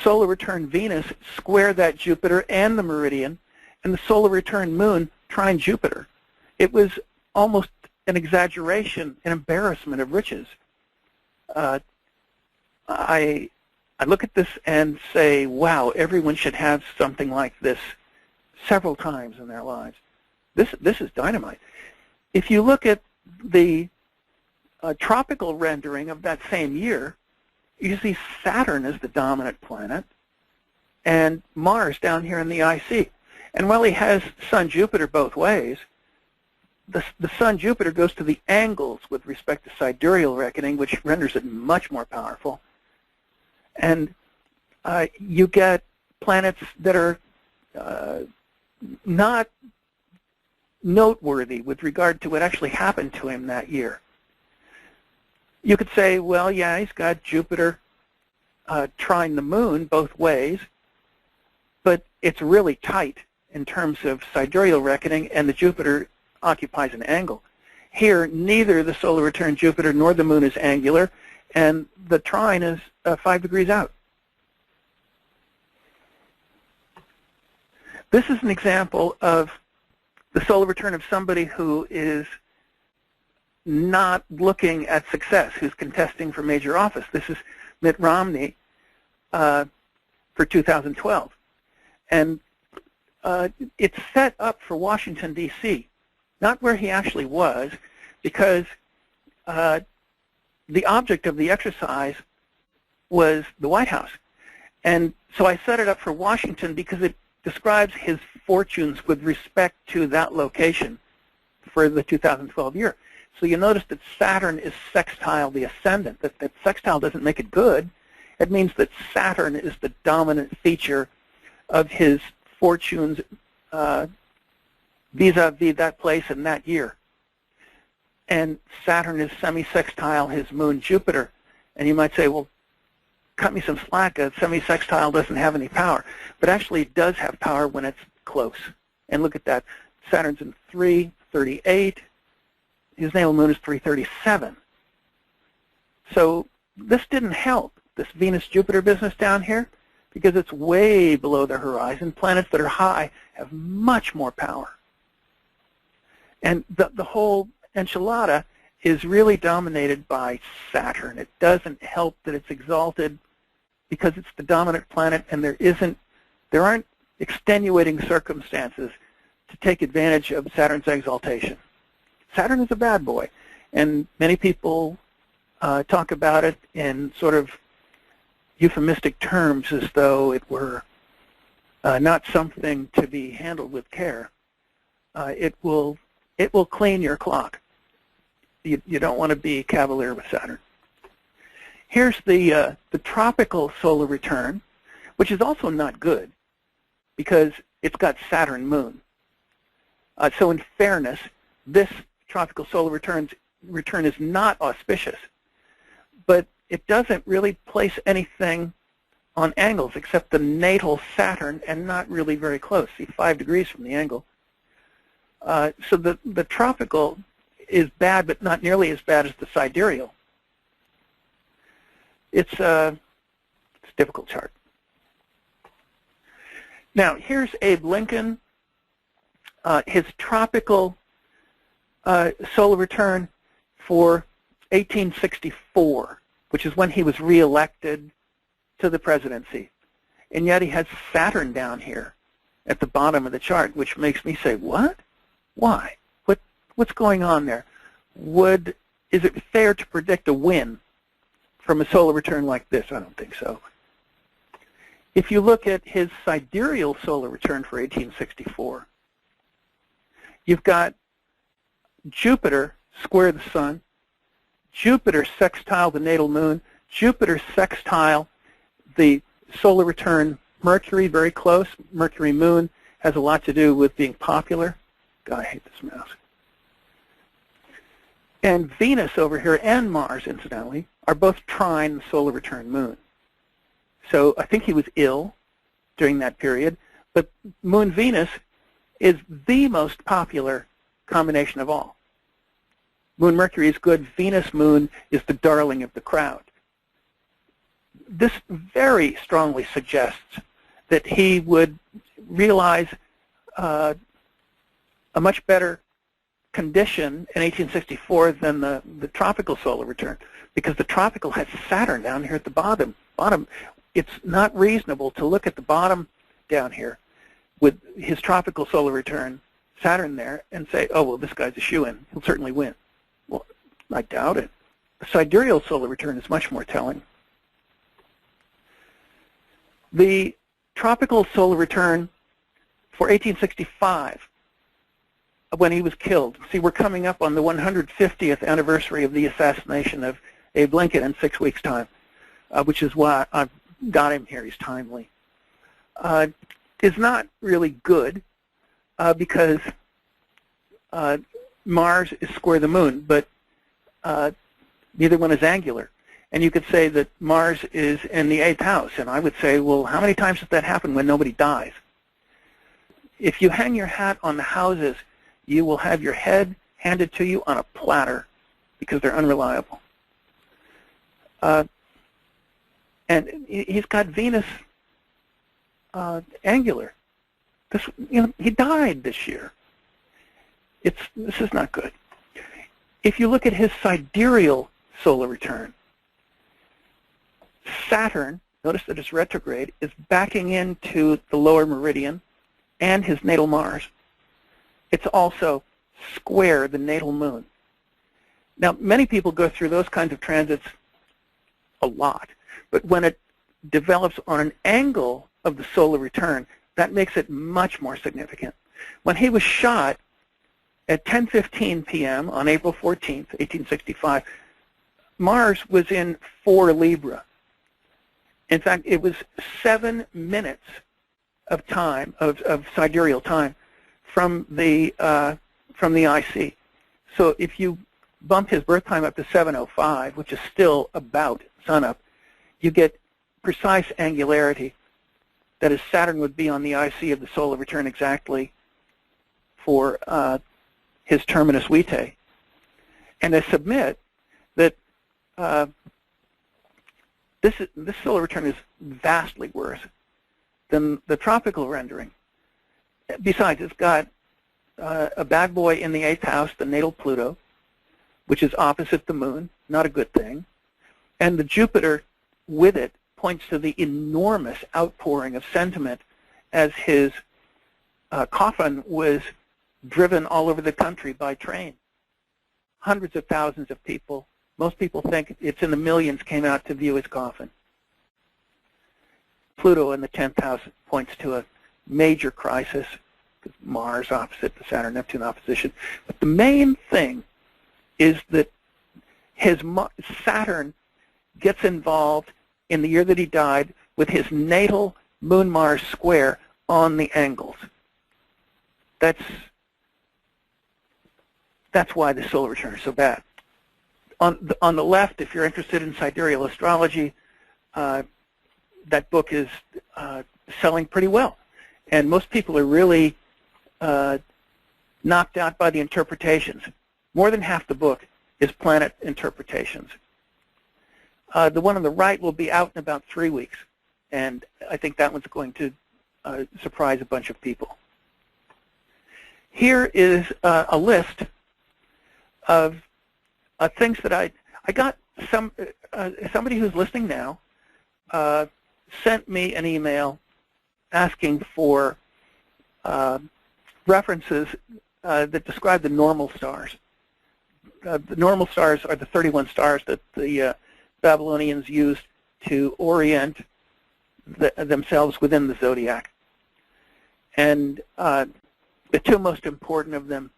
solar return Venus square that Jupiter and the meridian, and the solar return moon trine Jupiter. It was almost an exaggeration, an embarrassment of riches. I look at this and say, wow, everyone should have something like this several times in their lives. This is dynamite. If you look at the tropical rendering of that same year, you see Saturn as the dominant planet and Mars down here in the IC. And while he has Sun-Jupiter both ways, the Sun-Jupiter goes to the angles with respect to sidereal reckoning, which renders it much more powerful. And you get planets that are not noteworthy with regard to what actually happened to him that year. You could say, well, yeah, he's got Jupiter trine the moon both ways, but it's really tight in terms of sidereal reckoning, and the Jupiter occupies an angle. Here, neither the solar return Jupiter nor the moon is angular, and the trine is 5 degrees out. This is an example of the solar return of somebody who is not looking at success, who's contesting for major office. This is Mitt Romney for 2012. And it's set up for Washington, D.C., not where he actually was, because the object of the exercise was the White House. And so I set it up for Washington because it describes his fortunes with respect to that location for the 2012 year. So you notice that Saturn is sextile the ascendant. That sextile doesn't make it good. It means that Saturn is the dominant feature of his fortunes vis-a-vis that place in that year. And Saturn is semi-sextile his moon Jupiter. And you might say, well, cut me some slack, a semi-sextile doesn't have any power. But actually it does have power when it's close. And look at that. Saturn's in 338. His natal moon is 337. So this didn't help, this Venus-Jupiter business down here, because it's way below the horizon. Planets that are high have much more power. And the whole enchilada is really dominated by Saturn. It doesn't help that it's exalted because it's the dominant planet, and there aren't extenuating circumstances to take advantage of Saturn's exaltation. Saturn is a bad boy, and many people talk about it in sort of euphemistic terms as though it were not something to be handled with care. It will clean your clock. You don't want to be cavalier with Saturn. Here's the tropical solar return, which is also not good because it's got Saturn moon. So in fairness, this tropical solar return is not auspicious, but it doesn't really place anything on angles except the natal Saturn, and not really very close. See, 5 degrees from the angle. So the tropical is bad, but not nearly as bad as the sidereal. It's a difficult chart. Now, here's Abe Lincoln. His tropical solar return for 1864, which is when he was reelected to the presidency. And yet he has Saturn down here at the bottom of the chart, which makes me say, what? Why? What's going on there? Is it fair to predict a win from a solar return like this? I don't think so. If you look at his sidereal solar return for 1864, you've got Jupiter square the sun, Jupiter sextile the natal moon, Jupiter sextile the solar return Mercury, very close. Mercury moon has a lot to do with being popular. God, I hate this mouse. And Venus over here and Mars, incidentally, are both trine the solar return moon. So I think he was ill during that period, but Moon Venus is the most popular combination of all. Moon Mercury is good. Venus Moon is the darling of the crowd. This very strongly suggests that he would realize a much better condition in 1864 than the tropical solar return, because the tropical has Saturn down here at the bottom. It's not reasonable to look at the bottom down here with his tropical solar return Saturn there and say, oh, well, this guy's a shoo-in. He'll certainly win. Well, I doubt it. The sidereal solar return is much more telling. The tropical solar return for 1865, when he was killed. See, we're coming up on the 150th anniversary of the assassination of Abe Lincoln in 6 weeks' time, which is why I've got him here. He's timely. Is not really good because Mars is square the moon, but neither one is angular. And you could say that Mars is in the 8th house, and I would say, well, how many times does that happen when nobody dies? If you hang your hat on the houses, you will have your head handed to you on a platter because they're unreliable. And he's got Venus angular. He died this year. This is not good. If you look at his sidereal solar return, Saturn, notice that it's retrograde, is backing into the lower meridian and his natal Mars. It's also square the natal moon. Now, many people go through those kinds of transits a lot, but when it develops on an angle of the solar return, that makes it much more significant. When he was shot at 10:15 p.m. on April 14th, 1865, Mars was in 4 Libra. In fact, it was 7 minutes of time, of sidereal time, from the IC. So if you bump his birth time up to 7:05, which is still about sunup, you get precise angularity. That is, Saturn would be on the IC of the solar return exactly for his terminus vitae. And I submit that this solar return is vastly worse than the tropical rendering. Besides, it's got a bad boy in the 8th house, the natal Pluto, which is opposite the moon, not a good thing. And the Jupiter with it points to the enormous outpouring of sentiment as his coffin was driven all over the country by train. Hundreds of thousands of people, most people think it's in the millions, came out to view his coffin. Pluto in the 10th house points to a major crisis, Mars opposite the Saturn-Neptune opposition. But the main thing is that his Saturn gets involved in the year that he died with his natal Moon-Mars square on the angles. That's why the solar return is so bad. On the left, if you're interested in Sidereal Astrology, that book is selling pretty well. And most people are really knocked out by the interpretations. More than half the book is planet interpretations. The one on the right will be out in about 3 weeks, and I think that one's going to surprise a bunch of people. Here is a list of things that I got. Somebody who's listening now sent me an email asking for references that describe the normal stars. The normal stars are the 31 stars that the Babylonians used to orient themselves within the zodiac. And the 2 most important of them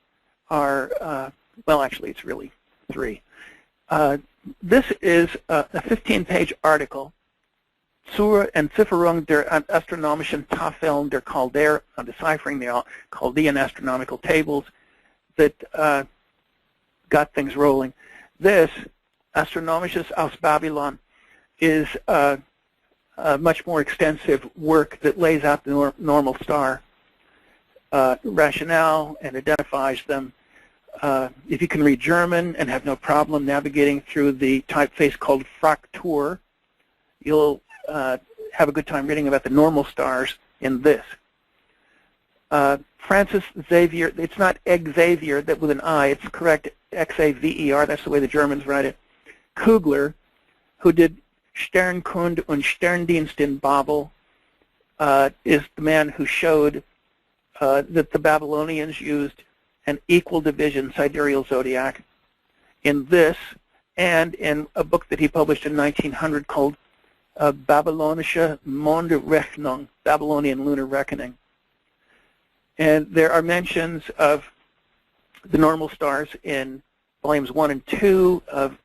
are, well, actually, it's really 3. This is a 15-page article, Zur Entzifferung der astronomischen Tafeln der Chaldeer, on deciphering the Chaldean astronomical tables, that got things rolling. This, Astronomisches aus Babylon, is a much more extensive work that lays out the normal star rationale and identifies them. If you can read German and have no problem navigating through the typeface called Fraktur, you'll have a good time reading about the normal stars in this. Francis Xavier, it's not Xavier that with an I, it's correct, X-A-V-E-R, that's the way the Germans write it. Kugler, who did Sternkund und Sterndienst in Babel, is the man who showed that the Babylonians used an equal division sidereal zodiac in this and in a book that he published in 1900 called Babylonische Mondrechnung, Babylonian Lunar Reckoning. And there are mentions of the normal stars in volumes 1 and 2 of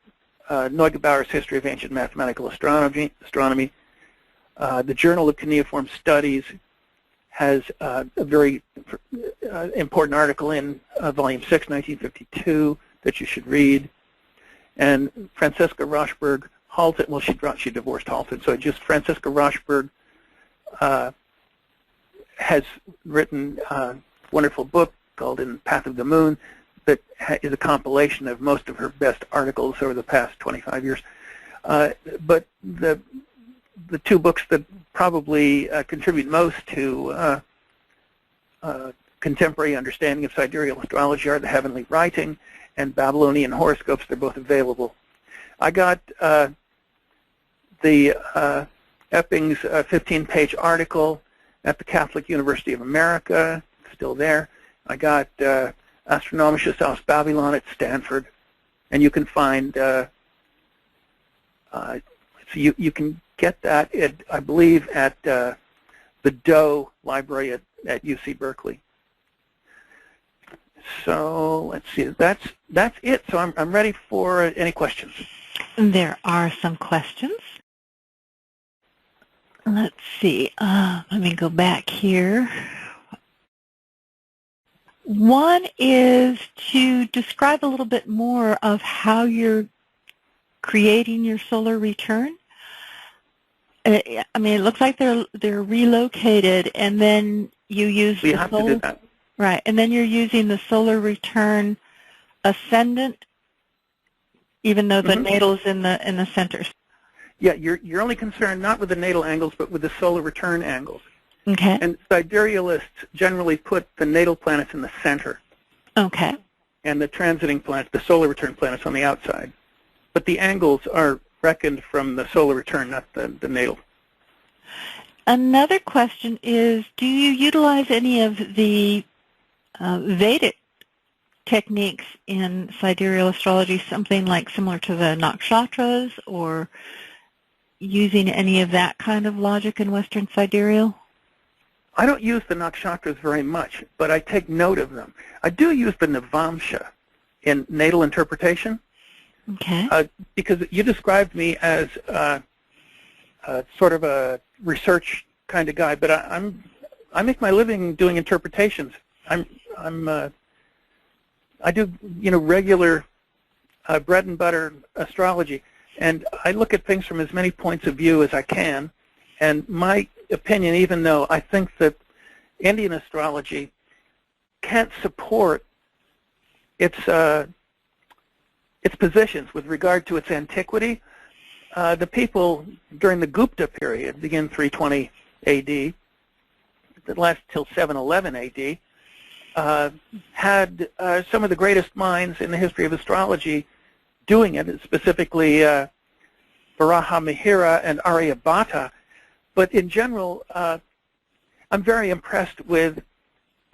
Neugebauer's History of Ancient Mathematical Astronomy. The Journal of Cuneiform Studies has a very important article in volume 6, 1952, that you should read. And Franziska Rochberg Halton, well, she divorced Halton, so just Franziska Rochberg has written a wonderful book called In Path of the Moon that is a compilation of most of her best articles over the past 25 years. But the two books that probably contribute most to contemporary understanding of sidereal astrology are The Heavenly Writing and Babylonian Horoscopes. They're both available. I got the Epping's 15-page article at the Catholic University of America, still there. I got Astronomisches aus Babylon at Stanford, and you can find, so you can get that, I believe, at the Doe Library at UC Berkeley. So let's see, that's it. So I'm ready for any questions. There are some questions. Let's see. Let me go back here. One is to describe a little bit more of how you're creating your solar return. I mean, it looks like they're relocated, and then you use the have solar, to do that. Right, and then you're using the solar return ascendant, even though the natal's in the center. Yeah, you're only concerned not with the natal angles, but with the solar return angles. Okay. And siderealists generally put the natal planets in the center. Okay. And the transiting planets, the solar return planets, on the outside. But the angles are reckoned from the solar return, not the natal. Another question is, do you utilize any of the Vedic techniques in sidereal astrology, something like similar to the nakshatras, or using any of that kind of logic in Western sidereal? I don't use the nakshatras very much, but I take note of them. I do use the navamsha in natal interpretation. Okay. Because you described me as sort of a research kind of guy, but I make my living doing interpretations. I do regular bread and butter astrology, and I look at things from as many points of view as I can. And my opinion, even though I think that Indian astrology can't support its positions with regard to its antiquity, the people during the Gupta period, begin 320 AD, that lasts till 711 AD, had some of the greatest minds in the history of astrology doing it, specifically Varaha Mihira and Aryabhata. But in general, I'm very impressed with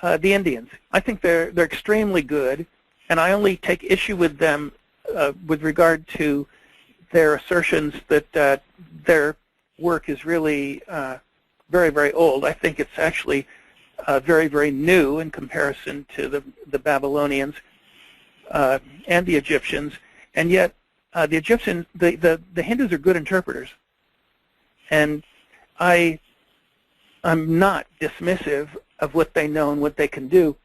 the Indians. I think they're extremely good, and I only take issue with them with regard to their assertions that their work is really very, very old. I think it's actually very, very new in comparison to the Babylonians and the Egyptians. And yet, the Egyptians, the Hindus are good interpreters. And I'm not dismissive of what they know and what they can do.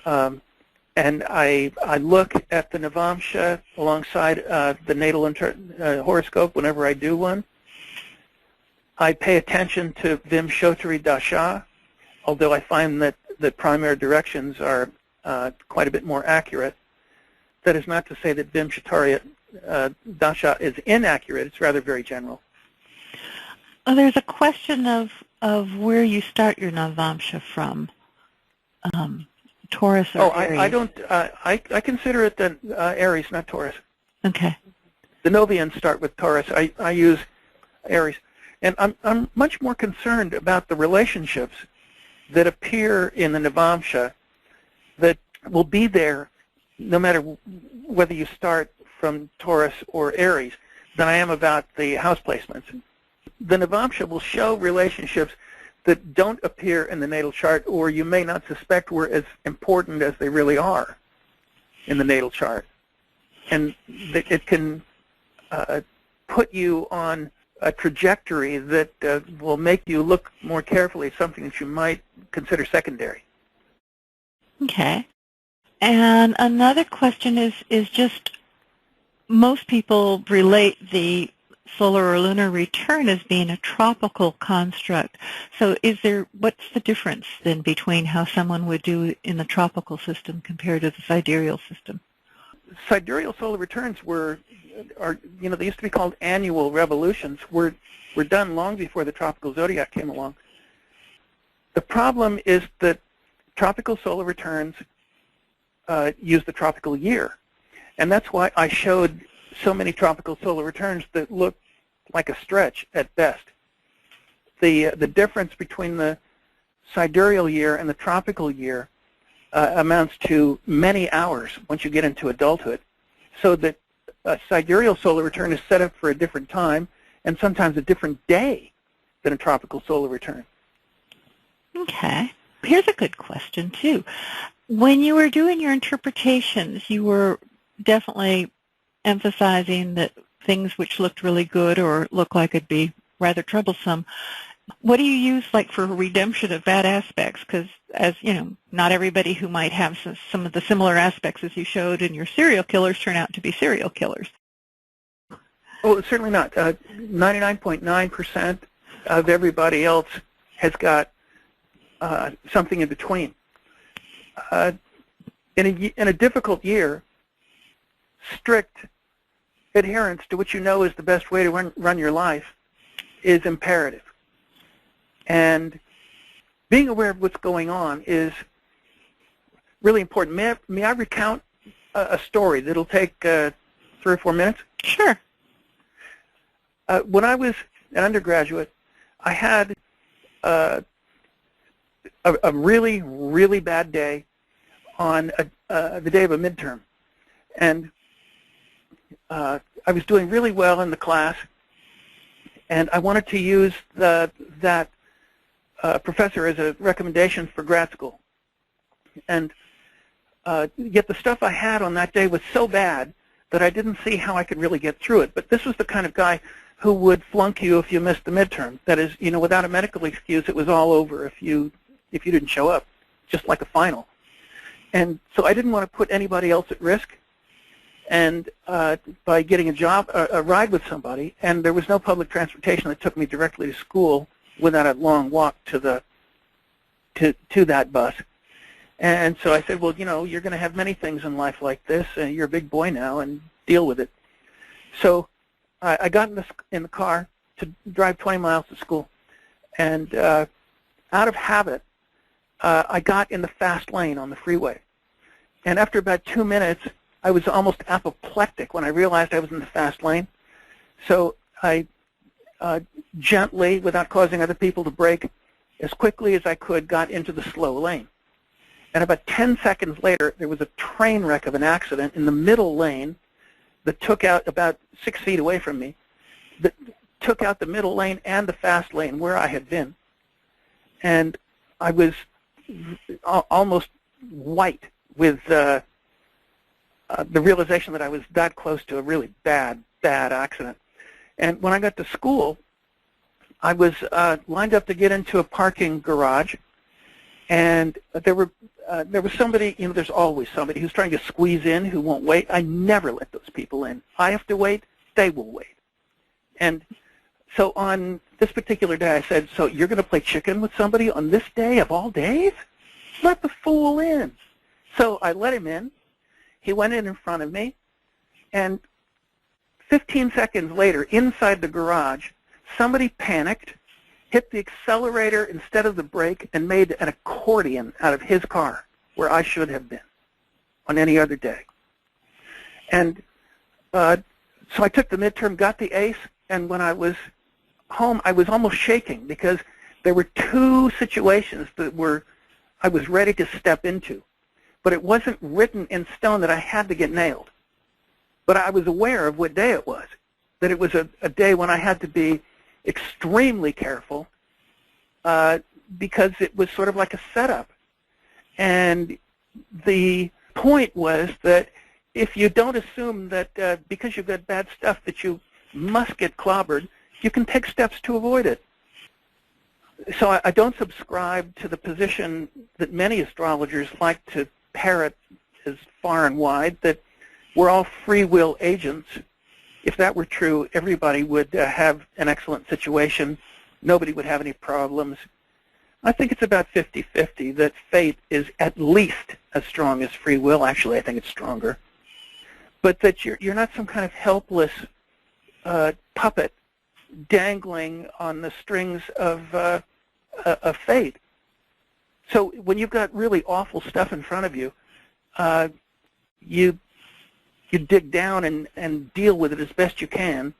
And I look at the Navamsha alongside the natal horoscope whenever I do one. I pay attention to Vimshottari Dasha, although I find that the primary directions are quite a bit more accurate. That is not to say that Vimshottari Dasha is inaccurate. It's rather very general. Well, there's a question of where you start your Navamsha from. Taurus or Aries? I don't. I consider it the Aries, not Taurus. Okay. The Novians start with Taurus. I use Aries, and I'm much more concerned about the relationships that appear in the Navamsha that will be there no matter whether you start from Taurus or Aries than I am about the house placements. The Navamsha will show relationships that don't appear in the natal chart, or you may not suspect were as important as they really are in the natal chart. And it can put you on a trajectory that will make you look more carefully at something that you might consider secondary. Okay. And another question is just, most people relate the solar or lunar return as being a tropical construct. So what's the difference then between how someone would do in the tropical system compared to the sidereal system? Sidereal solar returns they used to be called annual revolutions, were done long before the tropical zodiac came along. The problem is that tropical solar returns use the tropical year. And that's why I showed so many tropical solar returns that look like a stretch at best. The difference between the sidereal year and the tropical year amounts to many hours once you get into adulthood, so that a sidereal solar return is set up for a different time and sometimes a different day than a tropical solar return. Okay. Here's a good question, too. When you were doing your interpretations, you were definitely emphasizing that things which looked really good or looked like it'd be rather troublesome. What do you use like for redemption of bad aspects? Because, as you know, not everybody who might have some of the similar aspects as you showed in your serial killers turn out to be serial killers. Oh, certainly not. 99.9% of everybody else has got something in between. In a difficult year, strict adherence to what you know is the best way to run your life is imperative. And being aware of what's going on is really important. May I recount a story that'll take 3 or 4 minutes? Sure. When I was an undergraduate, I had a really, really bad day on the day of a midterm. And I was doing really well in the class, and I wanted to use that professor as a recommendation for grad school. And yet the stuff I had on that day was so bad that I didn't see how I could really get through it. But this was the kind of guy who would flunk you if you missed the midterm. That is, without a medical excuse, it was all over if you didn't show up, just like a final. And so I didn't want to put anybody else at risk, and by getting a ride with somebody, and there was no public transportation that took me directly to school without a long walk to that bus. And so I said, well, you're going to have many things in life like this, and you're a big boy now, and deal with it. So I got in the car to drive 20 miles to school, and out of habit, I got in the fast lane on the freeway. And after about 2 minutes, I was almost apoplectic when I realized I was in the fast lane. So I gently, without causing other people to brake, as quickly as I could, got into the slow lane. And about 10 seconds later, there was a train wreck of an accident in the middle lane that took out about 6 feet away from me, that took out the middle lane and the fast lane where I had been. And I was almost white with the realization that I was that close to a really bad accident. And when I got to school, I was lined up to get into a parking garage, and there was somebody, there's always somebody who's trying to squeeze in who won't wait. I never let those people in. I have to wait, they will wait. And so on this particular day, I said, so you're going to play chicken with somebody on this day of all days? Let the fool in. So I let him in. He went in front of me, and 15 seconds later, inside the garage, somebody panicked, hit the accelerator instead of the brake, and made an accordion out of his car, where I should have been on any other day. And so I took the midterm, got the ace, and when I was home, I was almost shaking because There were two situations that I was ready to step into, but it wasn't written in stone that I had to get nailed. But I was aware of what day it was, that it was a day when I had to be extremely careful because it was sort of like a setup. And the point was that if you don't assume that because you've got bad stuff that you must get clobbered, you can take steps to avoid it. So I don't subscribe to the position that many astrologers like to parrot as far and wide, that we're all free will agents. If that were true, everybody would have an excellent situation. Nobody would have any problems. I think it's about 50-50 that fate is at least as strong as free will. Actually, I think it's stronger. But that you're not some kind of helpless puppet dangling on the strings of fate. So when you've got really awful stuff in front of you, you dig down and deal with it as best you can,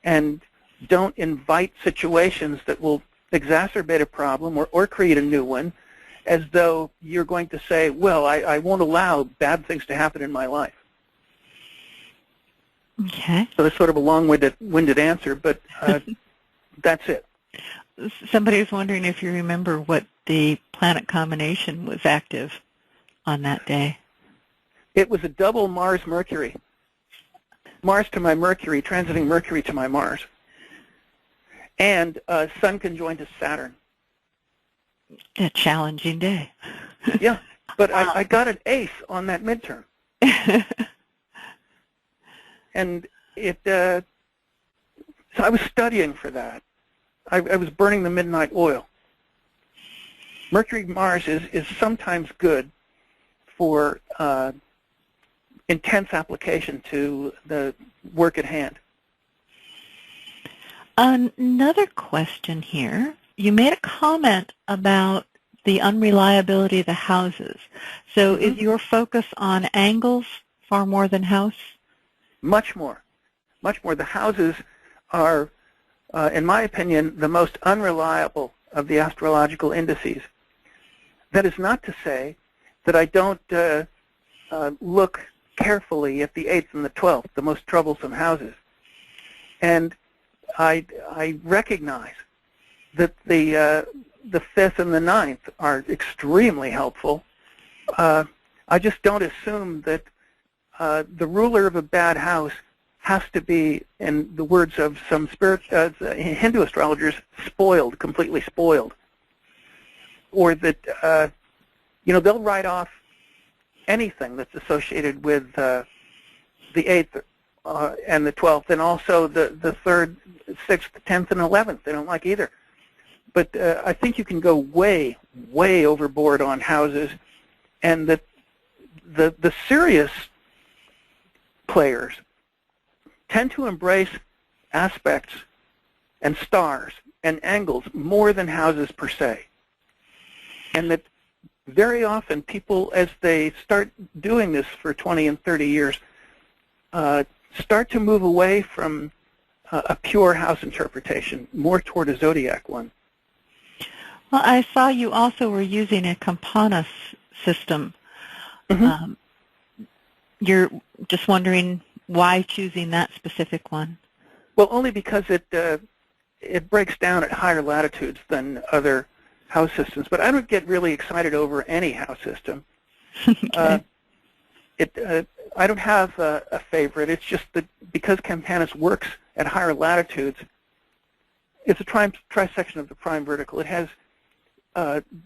and don't invite situations that will exacerbate a problem or create a new one, as though you're going to say, well, I won't allow bad things to happen in my life. Okay. So that's sort of a long-winded answer, but that's it. Somebody was wondering if you remember what the planet combination was active on that day. It was a double Mars-Mercury. Mars to my Mercury, transiting Mercury to my Mars. And Sun conjoined to Saturn. A challenging day. Yeah, but I got an ace on that midterm. And so I was studying for that. I was burning the midnight oil. Mercury-Mars is sometimes good for intense application to the work at hand. Another question here. You made a comment about the unreliability of the houses. So is your focus on angles far more than house? Much more. Much more. The houses are, in my opinion, the most unreliable of the astrological indices. That is not to say that I don't look carefully at the 8th and the 12th, the most troublesome houses. And I recognize that the 5th and the 9th are extremely helpful. I just don't assume that the ruler of a bad house has to be, in the words of some Hindu astrologers, spoiled, completely spoiled. Or that, they'll write off anything that's associated with the 8th and the 12th, and also the 3rd, 6th, 10th, and 11th. They don't like either. But I think you can go way, way overboard on houses, and that the serious players tend to embrace aspects and stars and angles more than houses per se. And that very often people, as they start doing this for 20 and 30 years, start to move away from a pure house interpretation, more toward a zodiac one. Well, I saw you also were using a Campana system. Mm-hmm. You're just wondering why choosing that specific one? Well, only because it breaks down at higher latitudes than other house systems. But I don't get really excited over any house system. Okay. I don't have a favorite. It's just that because Campanus works at higher latitudes, it's a trisection of the prime vertical. It has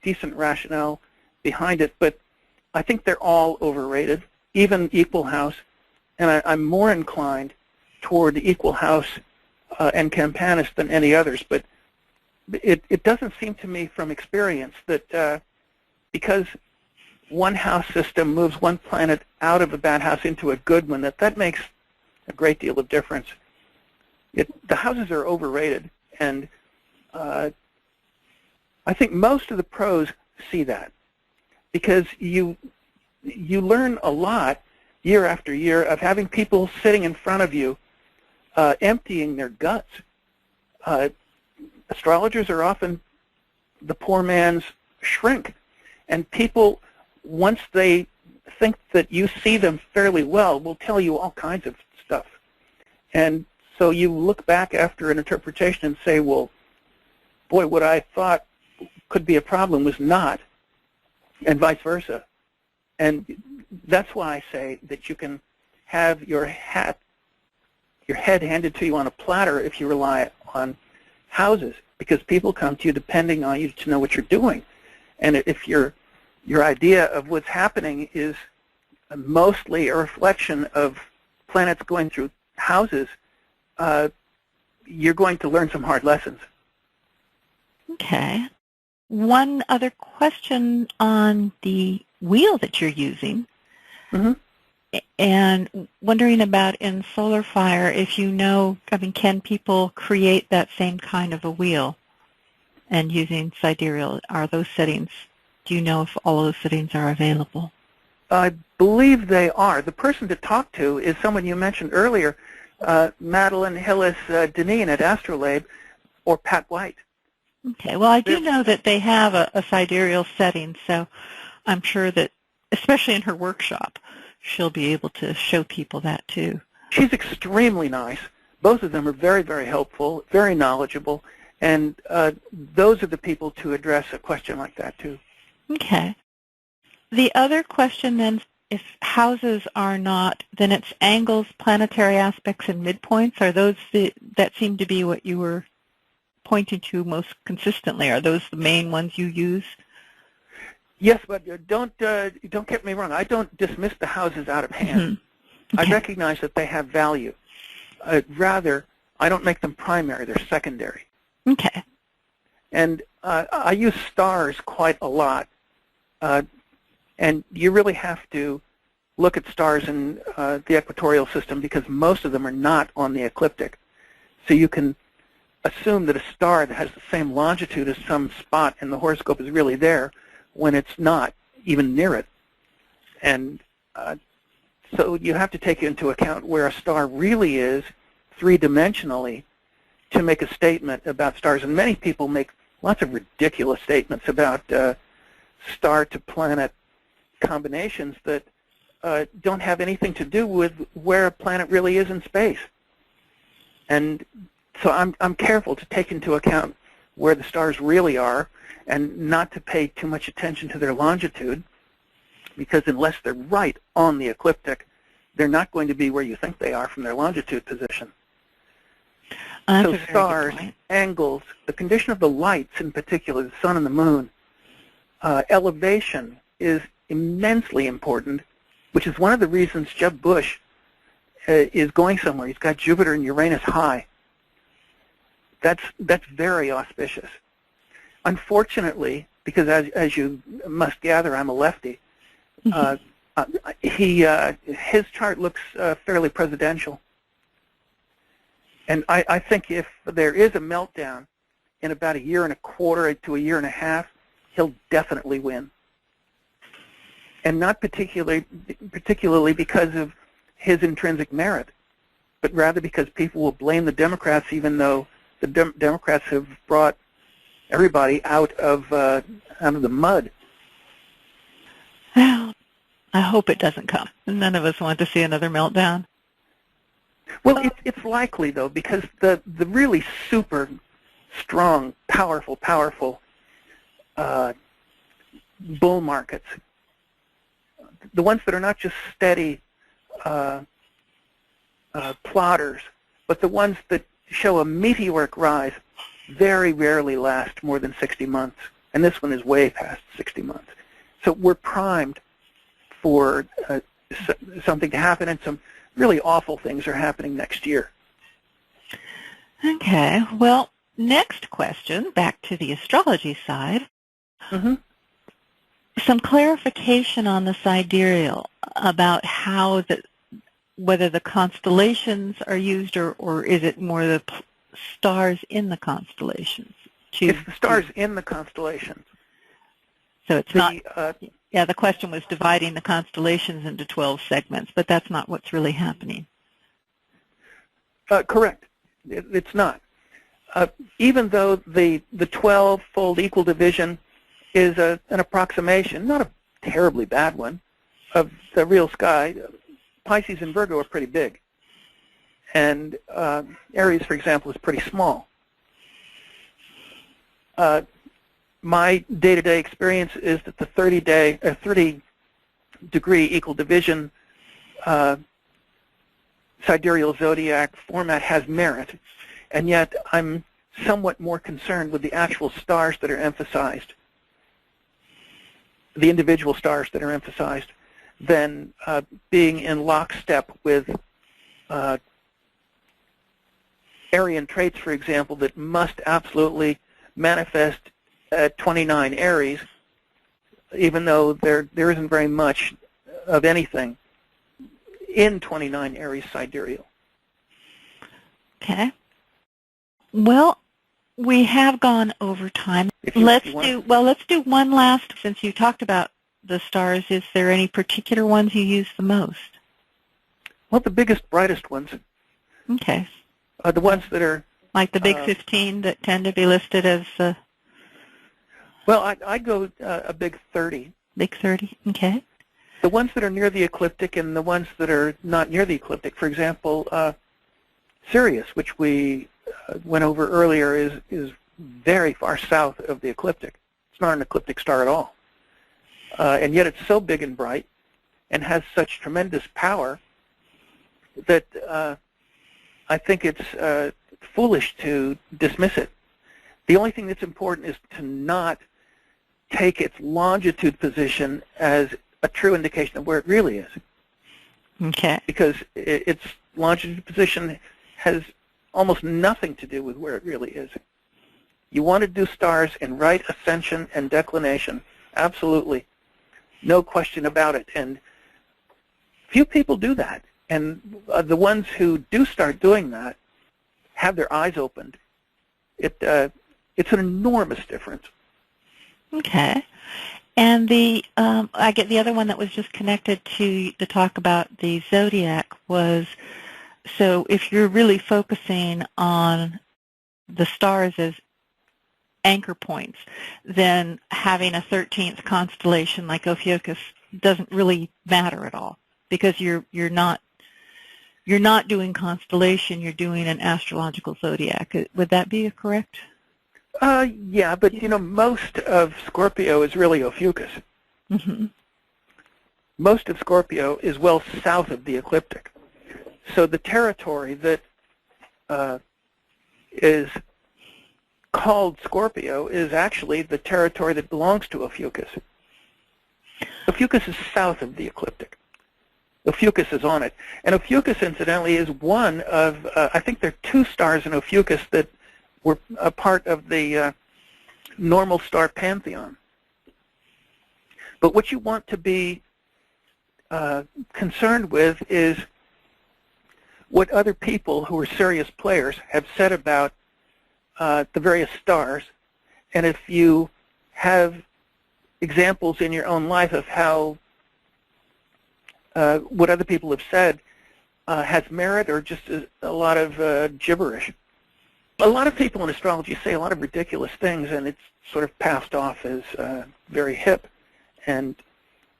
decent rationale behind it, but I think they're all overrated, even equal house. And I'm more inclined toward the equal house and Campanus than any others. But it doesn't seem to me from experience that because one house system moves one planet out of a bad house into a good one, that makes a great deal of difference. The houses are overrated, and I think most of the pros see that, because you learn a lot year after year of having people sitting in front of you emptying their guts. Astrologers are often the poor man's shrink. And people, once they think that you see them fairly well, will tell you all kinds of stuff. And so you look back after an interpretation and say, well, boy, what I thought could be a problem was not, and vice versa. And that's why I say that you can have your head handed to you on a platter if you rely on houses, because people come to you depending on you to know what you're doing. And if your idea of what's happening is mostly a reflection of planets going through houses, you're going to learn some hard lessons. Okay. One other question on the wheel that you're using, and wondering about in Solar Fire, if you know, I mean, can people create that same kind of a wheel and using Sidereal? Are those settings, do you know if all of those settings are available? I believe they are. The person to talk to is someone you mentioned earlier, Madeline Hillis-Deneen at Astrolabe, or Pat White. Okay, well, I do know that they have a Sidereal setting, so I'm sure that, especially in her workshop, she'll be able to show people that too. She's extremely nice. Both of them are very, very helpful, very knowledgeable, and those are the people to address a question like that too. Okay. The other question then, if houses are not, then it's angles, planetary aspects, and midpoints. Are those that seem to be what you were pointing to most consistently? Are those the main ones you use? Yes, but don't get me wrong. I don't dismiss the houses out of hand. Okay. I recognize that they have value. Rather, I don't make them primary. They're secondary. Okay. And I use stars quite a lot. And you really have to look at stars in the equatorial system because most of them are not on the ecliptic. So you can assume that a star that has the same longitude as some spot in the horoscope is really there when it's not even near it. And so you have to take into account where a star really is three-dimensionally to make a statement about stars. And many people make lots of ridiculous statements about star-to-planet combinations that don't have anything to do with where a planet really is in space. And so I'm careful to take into account where the stars really are and not to pay too much attention to their longitude, because unless they're right on the ecliptic, they're not going to be where you think they are from their longitude position. So stars, angles, the condition of the lights in particular, the sun and the moon, elevation is immensely important, which is one of the reasons Jeb Bush is going somewhere. He's got Jupiter and Uranus high. That's very auspicious. Unfortunately, because as you must gather, I'm a lefty, his chart looks fairly presidential. And I think if there is a meltdown in about 1.25 years to 1.5 years, he'll definitely win. And not particularly because of his intrinsic merit, but rather because people will blame the Democrats, even though the Democrats have brought everybody out of the mud. Well, I hope it doesn't come. None of us want to see another meltdown. Well, it's likely, though, because the really super strong, powerful bull markets, the ones that are not just steady plotters, but the ones that show a meteoric rise, very rarely last more than 60 months. And this one is way past 60 months. So we're primed for something to happen, and some really awful things are happening next year. Okay. Well, next question, back to the astrology side. Some clarification on the sidereal about how whether the constellations are used, or is it more the stars in the constellations? It's the stars in the constellations. So it's not, yeah, the question was dividing the constellations into 12 segments, but that's not what's really happening. Correct. It's not. even though the 12-fold equal division is an approximation, not a terribly bad one, of the real sky, Pisces and Virgo are pretty big. And Aries, for example, is pretty small. My day-to-day experience is that the 30-degree equal division sidereal zodiac format has merit, and yet I'm somewhat more concerned with the actual stars that are emphasized, the individual stars that are emphasized, than being in lockstep with Aryan traits, for example, that must absolutely manifest at 29 Aries, even though there isn't very much of anything in 29 Aries sidereal. Okay. Well, we have gone over time. Let's do one last, since you talked about the stars. Is there any particular ones you use the most? Well, the biggest, brightest ones. Okay. The ones that are... Like the big 15 that tend to be listed as... well, I go a big 30. Big 30, okay. The ones that are near the ecliptic and the ones that are not near the ecliptic. For example, Sirius, which we went over earlier, is very far south of the ecliptic. It's not an ecliptic star at all. And yet it's so big and bright and has such tremendous power that I think it's foolish to dismiss it. The only thing that's important is to not take its longitude position as a true indication of where it really is. Okay. Because its longitude position has almost nothing to do with where it really is. You want to do stars in right ascension and declination, absolutely. No question about it. And few people do that. And the ones who do start doing that have their eyes opened. It's an enormous difference. Okay. And I get the other one that was just connected to the talk about the zodiac was, so if you're really focusing on the stars as anchor points, then having a 13th constellation like Ophiuchus doesn't really matter at all, because you're not doing constellation, you're doing an astrological zodiac. Would that be correct? Yeah, but you know, most of Scorpio is really Ophiuchus. Mm-hmm. Most of Scorpio is well south of the ecliptic. So the territory that is called Scorpio is actually the territory that belongs to Ophiuchus. Ophiuchus is south of the ecliptic. Ophiuchus is on it. And Ophiuchus, incidentally, is one of, I think there are 2 stars in Ophiuchus that were a part of the normal star pantheon. But what you want to be concerned with is what other people who are serious players have said about the various stars. And if you have examples in your own life of how what other people have said has merit or just a lot of gibberish. A lot of people in astrology say a lot of ridiculous things, and it's sort of passed off as very hip. And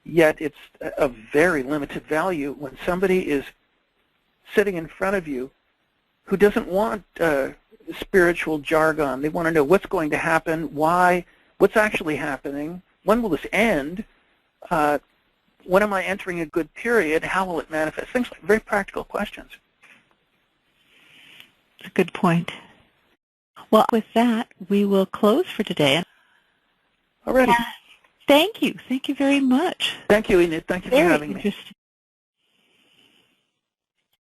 yet it's a very limited value when somebody is sitting in front of you who doesn't want spiritual jargon. They want to know what's going to happen, why, what's actually happening, when will this end, when am I entering a good period, how will it manifest, things like very practical questions. That's a good point. Well, with that, we will close for today. Alrighty. Thank you. Thank you very much. Thank you, Enid. Thank you for having me. Interesting.